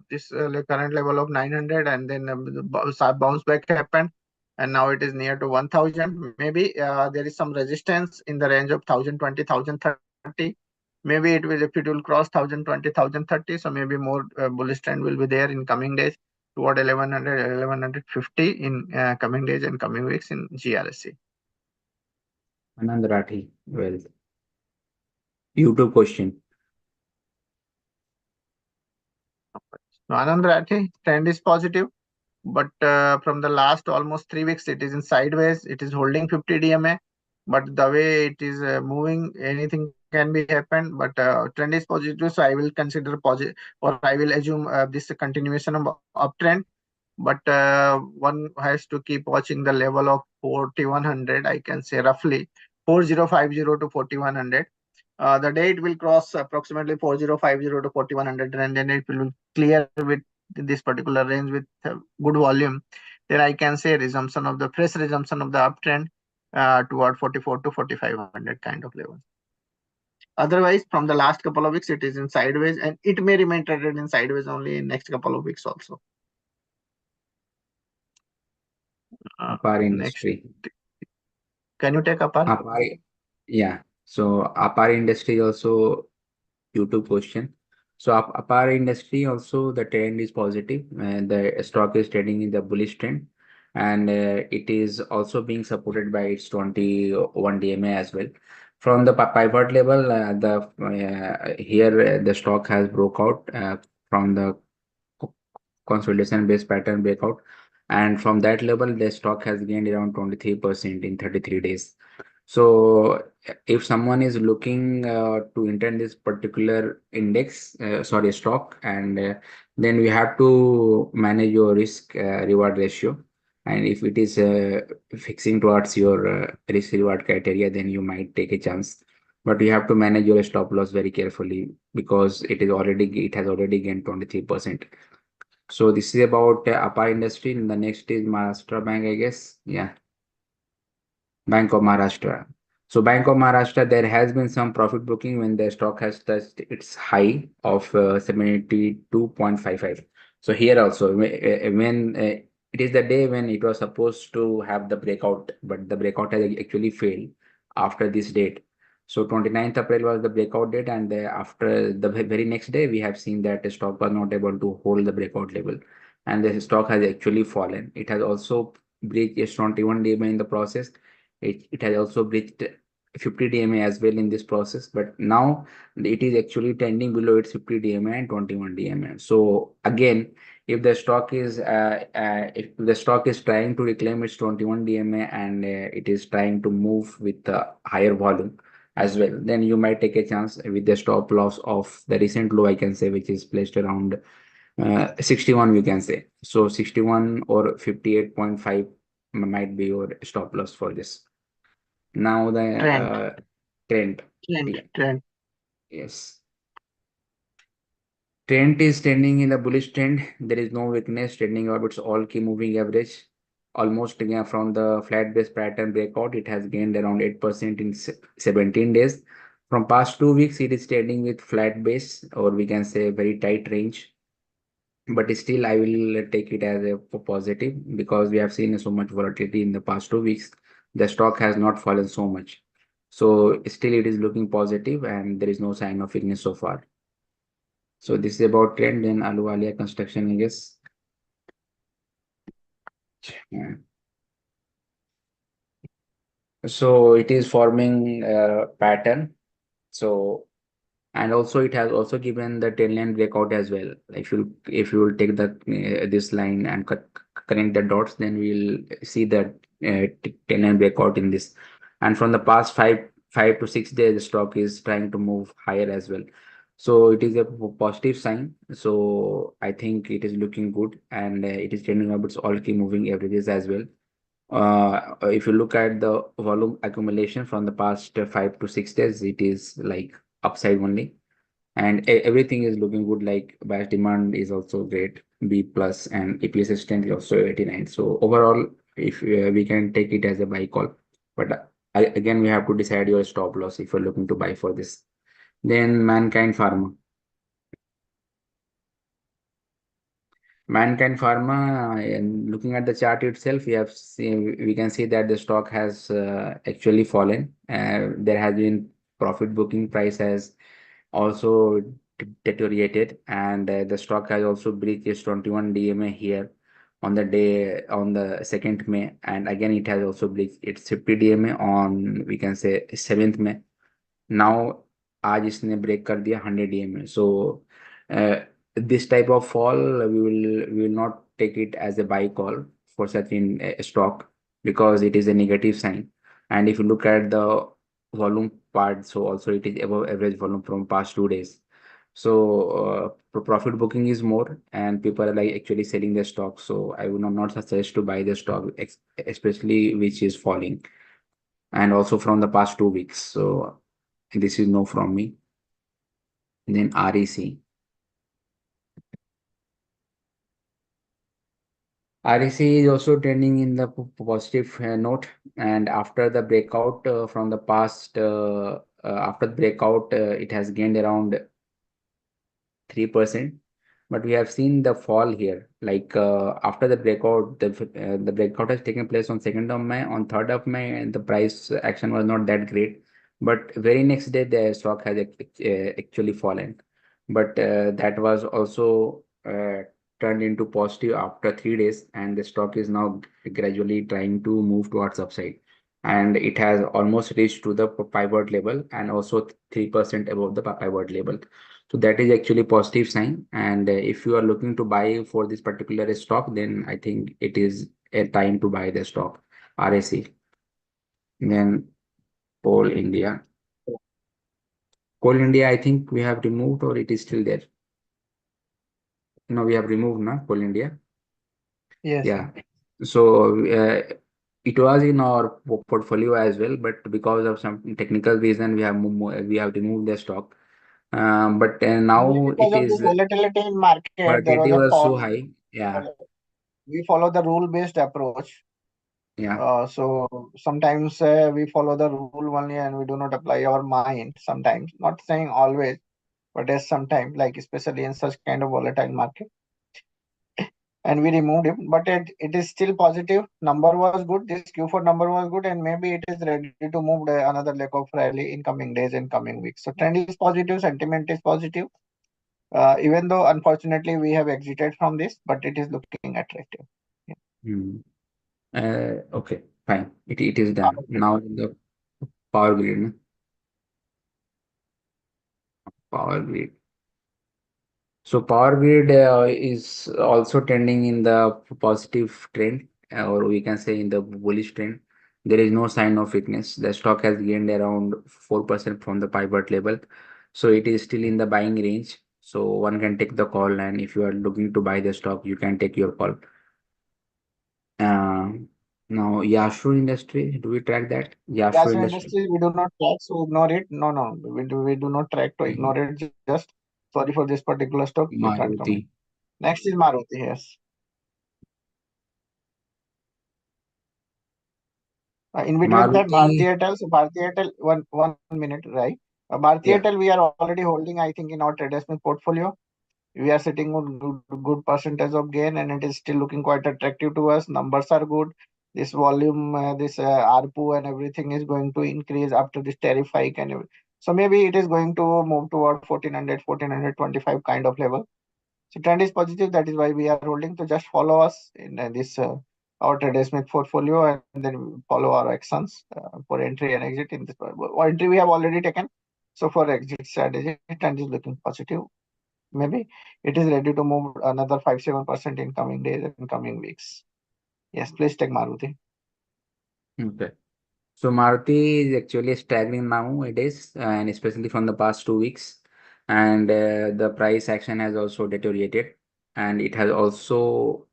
this current level of 900, and then the bounce back happened, and now it is near to 1000. Maybe there is some resistance in the range of 1020, 1030. Maybe it will, if it will cross 1020, 1030. So maybe more bullish trend will be there in coming days toward 1100, 1150 in coming days and coming weeks in GRSC. Anand Rathi, Wealth. YouTube question. So Anand Rathi, trend is positive. but from the last almost 3 weeks, it is in sideways. It is holding 50 DMA, but the way it is moving, anything can be happened. But trend is positive, so I will consider positive, or I will assume this continuation of uptrend. But one has to keep watching the level of 4100. I can say roughly 4050 to 4100. The day it will cross approximately 4050 to 4100, and then it will clear with this particular range with good volume. Then I can say resumption of the fresh resumption of the uptrend toward 44 to 4500 kind of levels. Otherwise, from the last couple of weeks, it is in sideways, and it may remain traded in sideways only in next couple of weeks also. Apar Next, industry. can you take Apar? Apar, yeah. So Apar industry also YouTube question. So apart industry also the trend is positive and the stock is trading in the bullish trend, and it is also being supported by its 21 DMA as well. From the pivot level, the here the stock has broke out from the consolidation based pattern breakout, and from that level the stock has gained around 23% in 33 days. So if someone is looking to enter this particular index, sorry, stock, and then we have to manage your risk reward ratio. And if it is fixing towards your risk reward criteria, then you might take a chance. But you have to manage your stop loss very carefully because it has already gained 23%. So this is about APA industry. And the next is Maharashtra Bank, I guess. Yeah. Bank of Maharashtra. So Bank of Maharashtra, there has been some profit booking when the stock has touched its high of 72.55. So here also, when it is the day when it was supposed to have the breakout, but the breakout has actually failed after this date. So 29th April was the breakout date, and after the very next day, we have seen that the stock was not able to hold the breakout level, and the stock has actually fallen. It has also breached its 21 DMA in the process. It has also breached 50 DMA as well in this process, but now it is actually trending below its 50 DMA and 21 DMA. So again, if the stock is trying to reclaim its 21 DMA and it is trying to move with higher volume as well, then you might take a chance with the stop loss of the recent low, I can say, which is placed around 61, we can say. So 61 or 58.5 might be your stop loss for this. Now the Trend, trend. trend, Yeah. trend. Yes. Trend is trending in the bullish trend. There is no weakness. Trending out its all key moving average. Almost from the flat base pattern breakout, it has gained around 8% in 17 days. From past 2 weeks, it is trading with flat base, or we can say very tight range. But still, I will take it as a positive because we have seen so much volatility in the past 2 weeks. The stock has not fallen so much. So still it is looking positive and there is no sign of weakness so far. So this is about trend in Ahluwalia construction, I guess. Yeah. So it is forming a pattern. So and also it has also given the 10 line breakout as well. If you will take the this line and connect the dots, then we'll see that 10 line breakout in this. And from the past 5 to 6 days, the stock is trying to move higher as well. So it is a positive sign. So I think it is looking good, and it is trending up its all key moving averages as well. If you look at the volume accumulation from the past 5 to 6 days, it is like upside only, and everything is looking good. Like bias demand is also great, B plus, and EPS strength is also 89. So overall, if we can take it as a buy call, but again we have to decide your stop loss if you're looking to buy for this. Then Mankind Pharma. Mankind Pharma, and looking at the chart itself, we can see that the stock has actually fallen. There has been profit booking, price has also deteriorated, and the stock has also breached its 21 DMA here on the day on the 2nd May, and again it has also breached its 50 DMA on, we can say, 7th May. Now आज इसने break कर दिया 100 DMA. So this type of fall we will not take it as a buy call for such in a stock because it is a negative sign. And if you look at the volume part, so also it is above average volume from past 2 days. So profit booking is more, and people are like actually selling their stock. So I would not suggest to buy the stock, especially which is falling, and also from the past 2 weeks. So this is no from me. And then REC. REC is also trending in the positive note, and after the breakout from the past, after the breakout, it has gained around 3%, but we have seen the fall here. Like after the breakout has taken place on 2nd of May. On 3rd of May, and the price action was not that great, but very next day the stock has actually fallen. But that was also turned into positive after 3 days, and the stock is now gradually trying to move towards upside. And it has almost reached to the pivot level and also 3% above the pivot level. So that is actually positive sign. And if you are looking to buy for this particular stock, then I think it is a time to buy the stock, RAC. Then Coal India. Coal India, I think we have removed or it is still there. No, we have removed now, Coal India. Yes, Yeah. So it was in our portfolio as well, but because of some technical reason, we have removed the stock. But only now because it of the is volatility in market, there was volatility a was fall. so high. Yeah. We follow the rule-based approach. Yeah. So sometimes we follow the rule only and we do not apply our mind sometimes. Not saying always, but as sometimes, like especially in such kind of volatile market. And we removed it, but it is still positive. Number was good. This Q4 number was good, and maybe it is ready to move another leg of rally in coming days and coming weeks. So trend is positive, sentiment is positive. Even though unfortunately we have exited from this, but it is looking attractive. Yeah. Hmm. Okay, fine. It is done. Okay. Now the power grid. No? Power grid. So power grid is also trending in the positive trend, or we can say in the bullish trend. There is no sign of weakness. The stock has gained around 4% from the pivot level. So it is still in the buying range. So one can take the call, and if you are looking to buy the stock, you can take your call. Uh, Now Yashu Industry, do we track that? Yeah, Yashu so Industry. industry we do not track, so ignore it. No, no, we do not track to Mhm. ignore it. Just sorry for this particular stock, we can't comment. Maruti. Next is Maruti. Yes. In between that, Maruti, Bharti Airtel. So Bharti Airtel, one minute, right? Bharti yeah. Airtel, we are already holding, I think, in our TraderSmith portfolio. We are sitting on good percentage of gain, and it is still looking quite attractive to us. Numbers are good. This volume, this ARPU and everything is going to increase after this tariff hike, and so maybe it is going to move toward 1400, 1425 kind of level. So trend is positive. That is why we are holding. To just follow us in this our TraderSmith portfolio, and then follow our actions for entry and exit in this. Entry we have already taken. So for exit strategy, trend is looking positive. Maybe it is ready to move another 5-7% in coming days and coming weeks. Yes, please take Maruti. Okay. So Maruti is actually staggering nowadays, and especially from the past 2 weeks. And the price action has also deteriorated, and it has also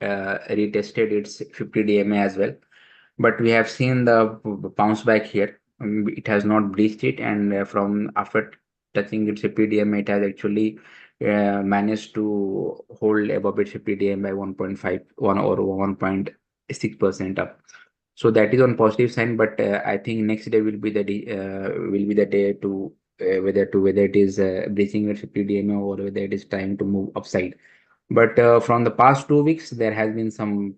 retested its 50 DMA as well. But we have seen the bounce back here. It has not breached it, and from after touching its 50 DMA, it has actually managed to hold above its 50 DMA by 1.5, 1 or 1.6% up. So that is on positive sign, but I think next day will be the day to whether it is breaching its 50 DMA or whether it is trying to move upside. But from the past 2 weeks, there has been some,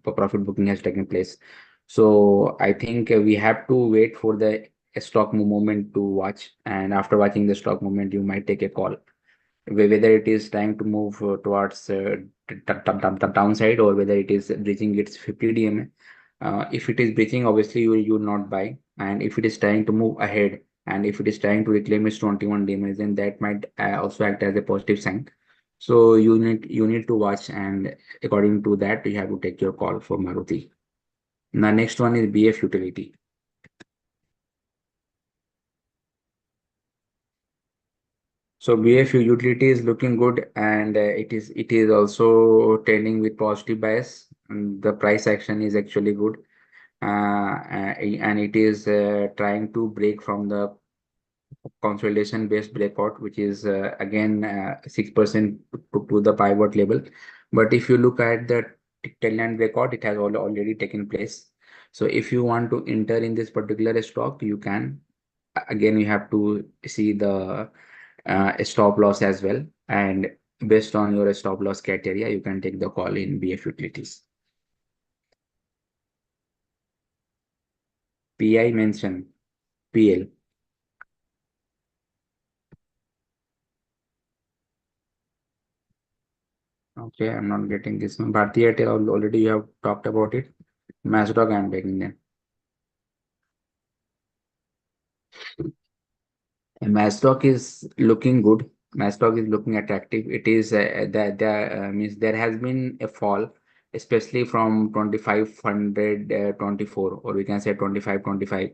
profit booking has taken place. So I think we have to wait for the stock movement to watch. And after watching the stock movement, you might take a call whether it is trying to move towards downside or whether it is breaching its 50 DMA. If it is breaching, obviously you will not buy. And if it is trying to move ahead, and if it is trying to reclaim its 21 DMA, then that might also act as a positive sign. So you need to watch, and according to that, you have to take your call for Maruti. The next one is BF Utility. So BF Utility is looking good, and it is also trending with positive bias. And the price action is actually good, and it is trying to break from the consolidation based breakout, which is again 6% to the pivot level. But if you look at the tailend breakout, it has already taken place. So if you want to enter in this particular stock, you can. Again, you have to see the stop loss as well, and based on your stop loss criteria, you can take the call in BF Utilities. PI mention PL. Okay, I'm not getting this one. Bharti Airtel already you have talked about it. Matchdog, I'm taking them. Matchstock is looking good. Matchstock is looking attractive. It is that means there has been a fall, especially from 2500 24, or we can say 2525.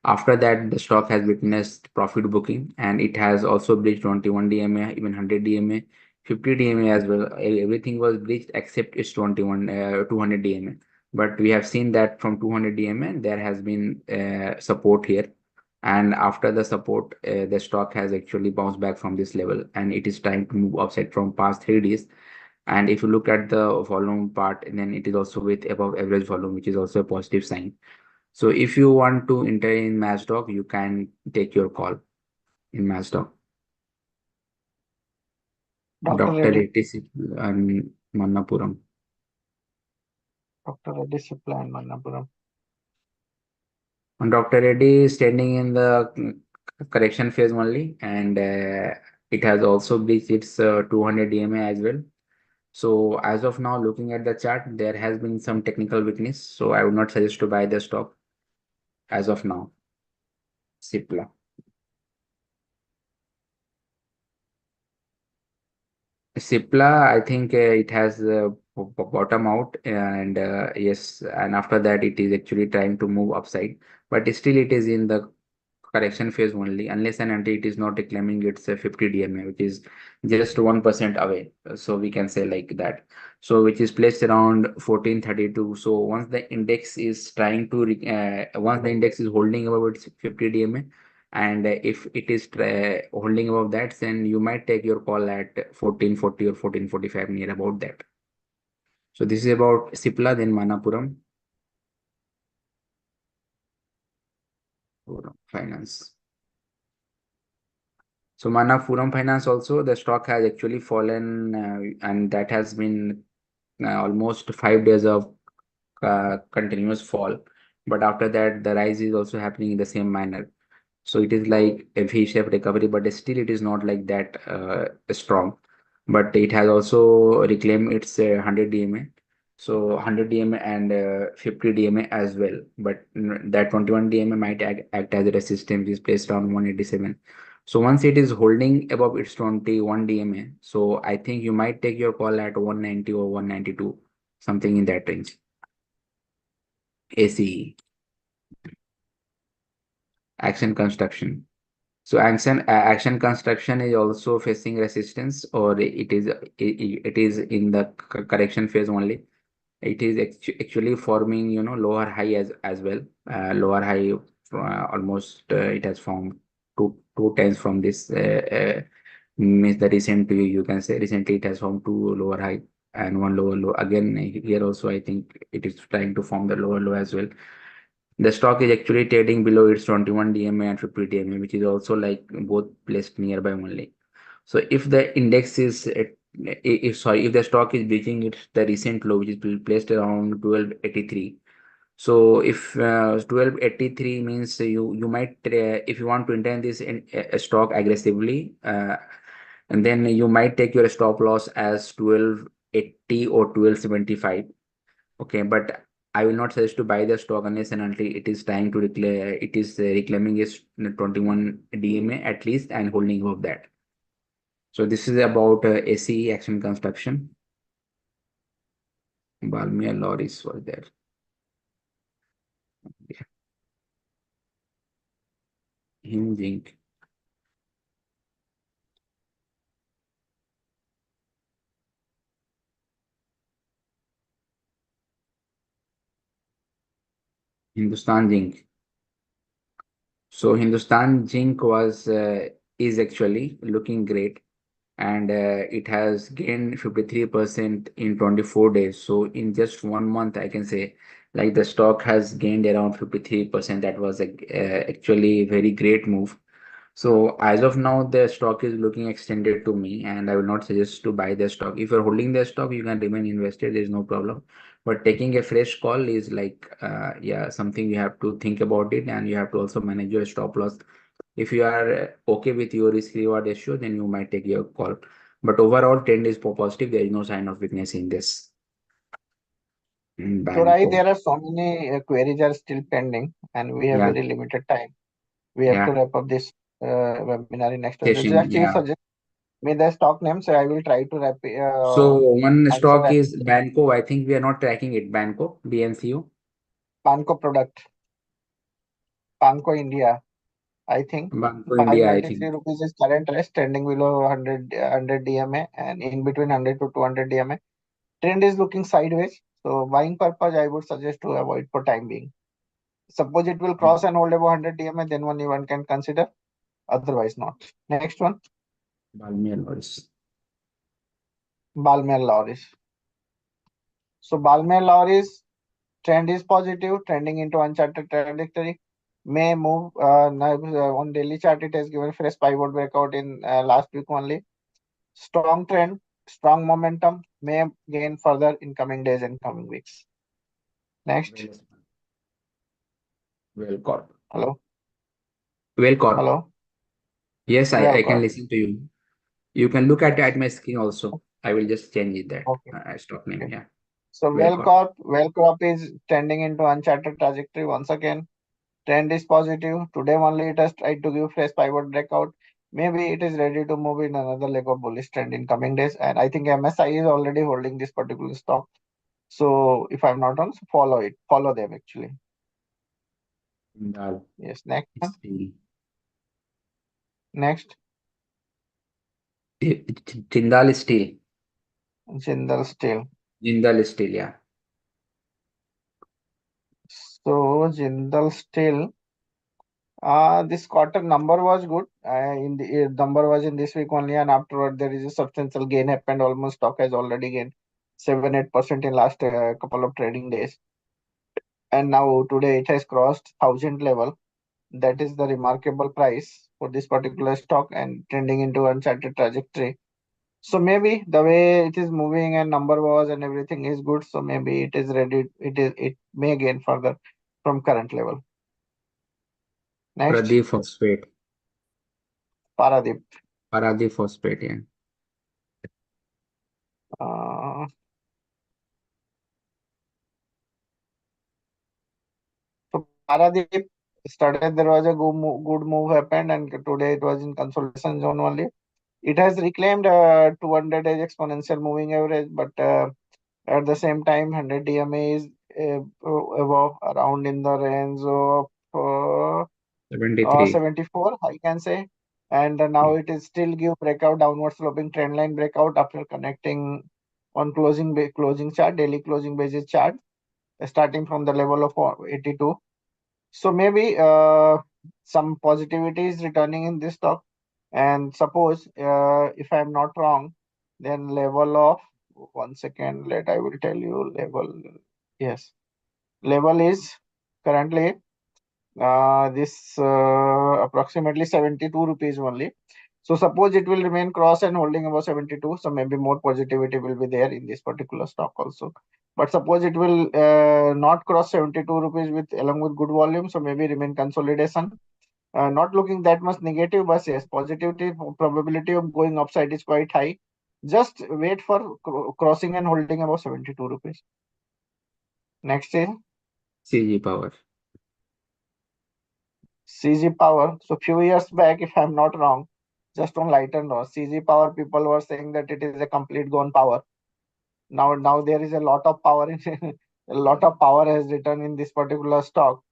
After that, the stock has witnessed profit booking, and it has also breached 21 DMA, even 100 DMA, 50 DMA as well. Everything was breached except its 200 DMA. But we have seen that from 200 DMA, there has been support here, and after the support, the stock has actually bounced back from this level, and it is trying to move upside from past 3 days. And if you look at the volume part, then it is also with above average volume, which is also a positive sign. So if you want to enter in Matchdog, you can take your call in Matchdog. Dr. Dr. Reddy, ATC and Mannapuram. Dr. Reddy supply in Mannapuram. And Dr. Reddy is standing in the correction phase only, and it has also breached its 200 DMA as well. So as of now, looking at the chart, there has been some technical weakness. So I would not suggest to buy the stock as of now. Cipla. Cipla, I think it has bottom out, and yes, and after that it is actually trying to move upside, but still it is in the correction phase only, unless and until it is not reclaiming its 50 DMA, which is just 1% away. So we can say like that. So which is placed around 1432. So once the index is once the index is holding above its 50 DMA, and if it is holding above that, then you might take your call at 1440 or 1445, near about that. So this is about Cipla, then Manapuram Finance. So Manappuram Finance also, the stock has actually fallen, and that has been almost 5 days of continuous fall. But after that, the rise is also happening in the same manner. So it is like a V-shaped recovery, but still it is not like that strong. But it has also reclaimed its 100 DMA. So 100 DMA and 50 DMA as well. But that 21 DMA might act as a resistance, which is placed on 187. So once it is holding above its 21 DMA, so I think you might take your call at 190 or 192, something in that range. ACE, Action Construction. So action construction is also facing resistance, or it is in the correction phase only. It is actually forming, lower high as well. Lower high, almost it has formed two times from this. Means the recent, you can say recently it has formed two lower high and one lower low. Again here also I think it is trying to form the lower low as well. The stock is actually trading below its 21 DMA and 50 DMA, which is also like both placed nearby only. So if the index is if the stock is breaching its the recent low, which is placed around 1283. So if 1283 means you might if you want to enter in this in a stock aggressively, and then you might take your stop loss as 1280 or 1275. Okay, but I will not suggest to buy the stock unless and until it is trying to declare it is reclaiming its 21 DMA at least and holding above that. So this is about SE Action Construction. Balmia lorries were there. Yeah. Hinging. Hindustan Zinc. So Hindustan Zinc was is actually looking great, and it has gained 53% in 24 days. So in just 1 month, I can say like the stock has gained around 53%. That was actually a very great move. So as of now, the stock is looking extended to me, and I will not suggest to buy the stock. If you're holding the stock, you can remain invested. There is no problem. But taking a fresh call is like, yeah, something you have to think about it, and you have to also manage your stop loss. If you are okay with your risk reward ratio, then you might take your call. But overall, trend is positive. There is no sign of weakness in this. So, right, Banco, there are so many queries are still pending, and we have yeah, very limited time. We have to yeah, wrap up this webinar in next one. session, Just you yeah. suggest me the stock name, so I will try to So one answer stock that. is Banco. I think we are not tracking it. Banco, BNCO. Panko product, Panko India. I think Banco India, I 593 think. rupees is current rest, trending below 100 DMA, and in between 100 to 200 DMA. Trend is looking sideways, so buying purpose, I would suggest to avoid for time being. Suppose it will cross and hold above 100 DMA, then only one can consider. Otherwise, not. Next one, Balmia Loris. Balmer Lorries. So Balmer Lorries trend is positive, trending into uncharted trajectory. May move now, on daily chart. It has given fresh pivot breakout in last week only. Strong trend, strong momentum. May gain further in coming days and coming weeks. Next, Well, Wellcorp. hello, Wellcorp. hello, Yes, I can Welcome. listen to you. You can look at Yes. my screen also. I will just change it that Okay. stock name. Okay. Yeah. So Wellcorp. Wellcorp is trending into uncharted trajectory once again. Trend is positive. Today only it has tried to give fresh pivot breakout. Maybe it is ready to move in another leg of bullish trend in coming days. And I think MSI is already holding this particular stock. So if I'm not wrong, so follow it. Follow them actually. Jindal Yes. Next one. Steel. Next. Jindal Steel. Jindal Steel. Jindal Steel. Yeah. So Jindal Steel. This quarter number was good. In the number was in this week only, and afterward there is a substantial gain happened. Almost stock has already gained 7-8% in last couple of trading days, and now today it has crossed 1,000 level. That is the remarkable price for this particular stock and trending into uncharted trajectory. So maybe the way it is moving and number was and everything is good. So maybe it is ready. It may gain further from current level. Next, Pradeep Phosphate. Paradip. Paradip Phosphate. Yeah. Uh, So Paradip started, there was a good move happened, and today it was in consolidation zone only. It has reclaimed 200 days exponential moving average, but at the same time, 100 DMA is above around in the range of 73. 74, I can say. And now Yeah. it is still give breakout, downward sloping trend line breakout after connecting on closing chart, daily closing basis chart, starting from the level of 82. So maybe some positivity is returning in this stock. And suppose, if I'm not wrong, then level of 1 second, let I will tell you level. Yes, level is currently this approximately 72 rupees only. So suppose it will remain cross and holding above 72, so maybe more positivity will be there in this particular stock also. But suppose it will not cross 72 rupees with along with good volume, so maybe remain consolidation. Not looking that much negative, but yes, positivity probability of going upside is quite high. Just wait for crossing and holding above 72 rupees. Next is CG Power. CG Power. So few years back, if I'm not wrong, just on lighter note, CG Power people were saying that it is a complete gone power. Now there is a lot of power in a lot of power has returned in this particular stock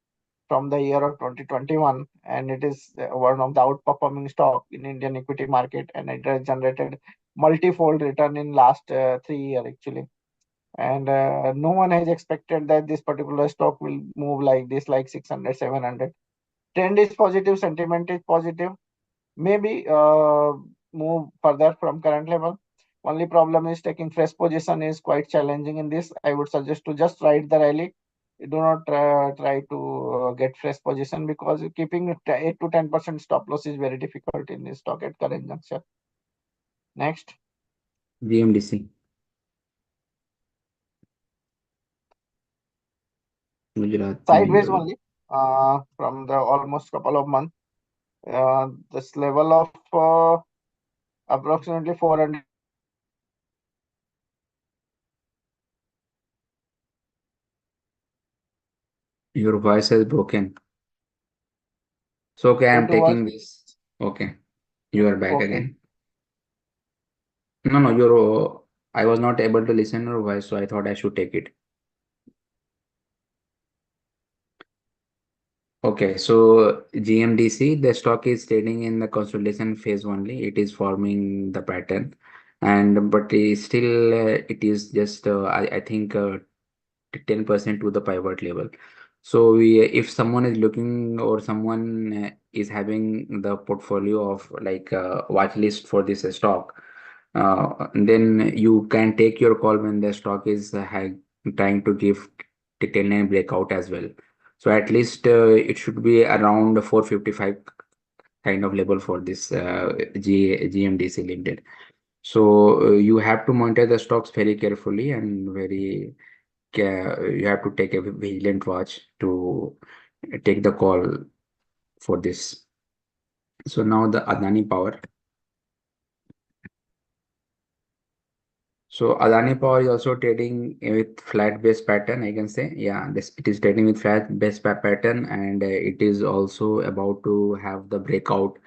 from the year of 2021, and it is one of the outperforming stock in Indian equity market, and it has generated multifold return in last 3 years actually. And no one has expected that this particular stock will move like this, like 600, 700. Trend is positive, sentiment is positive. Maybe move further from current level. Only problem is taking fresh position is quite challenging in this. I would suggest to just ride the rally. Do not try to get fresh position, because keeping 8 to 10% stop loss is very difficult in this stock at current juncture. Next, GMDC, Gujarati sideways Mineral. only from the almost couple of months. This level of approximately 400 Your voice is broken. So, okay, I'm was taking this. Okay, you are back okay. again. No, no, I was not able to listen your voice, so I thought I should take it. Okay, so GMDC, the stock is trading in the consolidation phase only. It is forming the pattern, and but still it is just I think 10% to the pivot level. So we, if someone is looking or someone is having the portfolio of like watch list for this stock, then you can take your call when the stock is trying to give the 10 line breakout as well. So at least it should be around 455 kind of level for this GMDC Limited. So you have to monitor the stocks very carefully and very you have to take a vigilant watch to take the call for this. So now the Adani Power. So Adani Power is also trading with flat base pattern, I can say. Yeah, this it is trading with flat base pattern, and it is also about to have the breakout.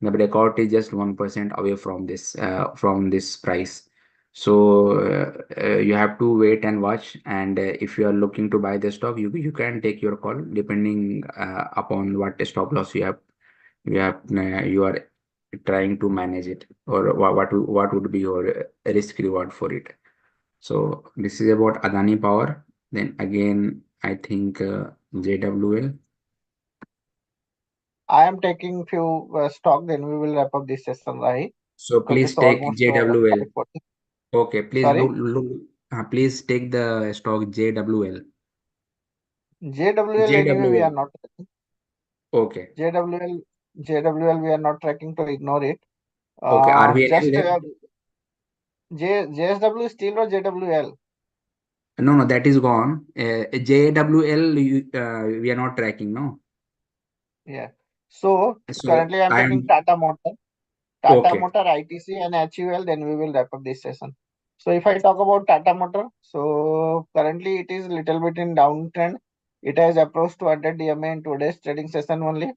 The breakout is just 1% away from this price. So you have to wait and watch. And if you are looking to buy the stock, you can take your call depending upon what stop loss you are trying to manage it, or what would be your risk reward for it. So this is about Adani Power. Then again, I think JWL. I am taking few stock, then we will wrap up this session, right? So Because please this take almost JWL. 5:40. Okay, please Sorry, please take the stock JWL. JWL anyway we are JWL. not tracking. Okay. JWL JWL we are not tracking to ignore it. Okay. RVNL Just then? JSW still or JWL? No, no, that is gone. JWL, we are not tracking, no. Yeah. So So currently I'm I taking am Tata okay. Motor, ITC, and HUL. Then we will wrap up this session. So if I talk about Tata Motor, so currently it is little bit in downtrend. It has approached 200 DMA in today's trading session only.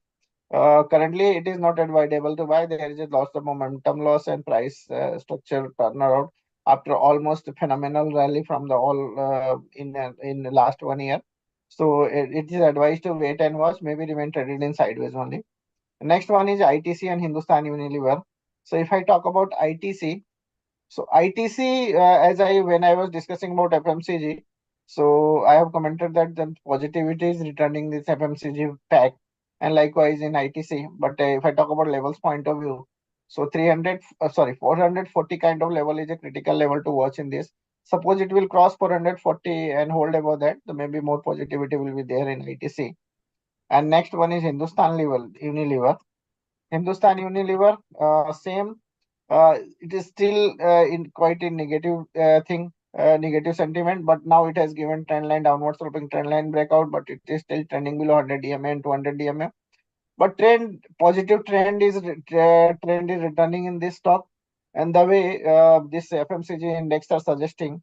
Currently, it is not advisable to buy. There is a loss of momentum loss and price structure turnaround after almost a phenomenal rally from the all in the last 1 year. So it is advised to wait and watch. Maybe remain traded in sideways only. Next one is ITC and Hindustan Unilever. So if I talk about ITC, so ITC, as when I was discussing about FMCG, so I have commented that the positivity is returning this FMCG pack, and likewise in ITC. But if I talk about levels point of view, so 440 kind of level is a critical level to watch in this. Suppose it will cross 440 and hold above that, then maybe more positivity will be there in ITC. And next one is Unilever. Hindustan Unilever, same. It is still in quite a negative negative sentiment, but now it has given trend line downward sloping trend line breakout, but it is still trending below 100 DMA and 200 DMA. But positive trend is returning in this stock, and the way this FMCG index are suggesting,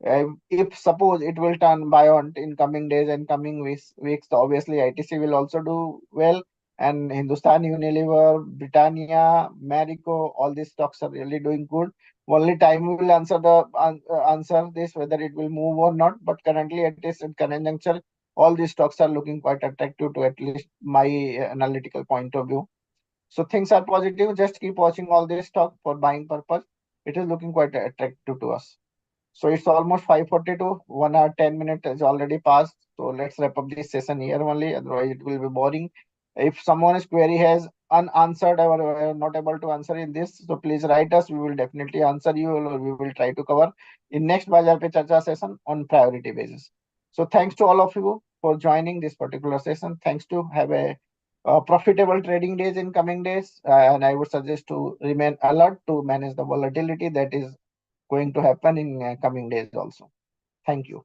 if suppose it will turn buoyant in coming days and coming weeks, so obviously ITC will also do well. and Hindustan Unilever, Britannia, Marico, all these stocks are really doing good. Only time will answer this whether it will move or not. But currently, at this current juncture, all these stocks are looking quite attractive to at least my analytical point of view. So things are positive. Just keep watching all this stock for buying purpose. It is looking quite attractive to us. So it's almost 5:42. 1 hour 10 minutes has already passed. So let's wrap up this session here only. Otherwise, it will be boring. If someone's query has unanswered or not able to answer in this, so please write us. We will definitely answer you, or we will try to cover in next Bazaar Pe Charcha session on priority basis. So thanks to all of you for joining this particular session. Thanks to have a profitable trading days in coming days, and I would suggest to remain alert to manage the volatility that is going to happen in coming days also. Thank you.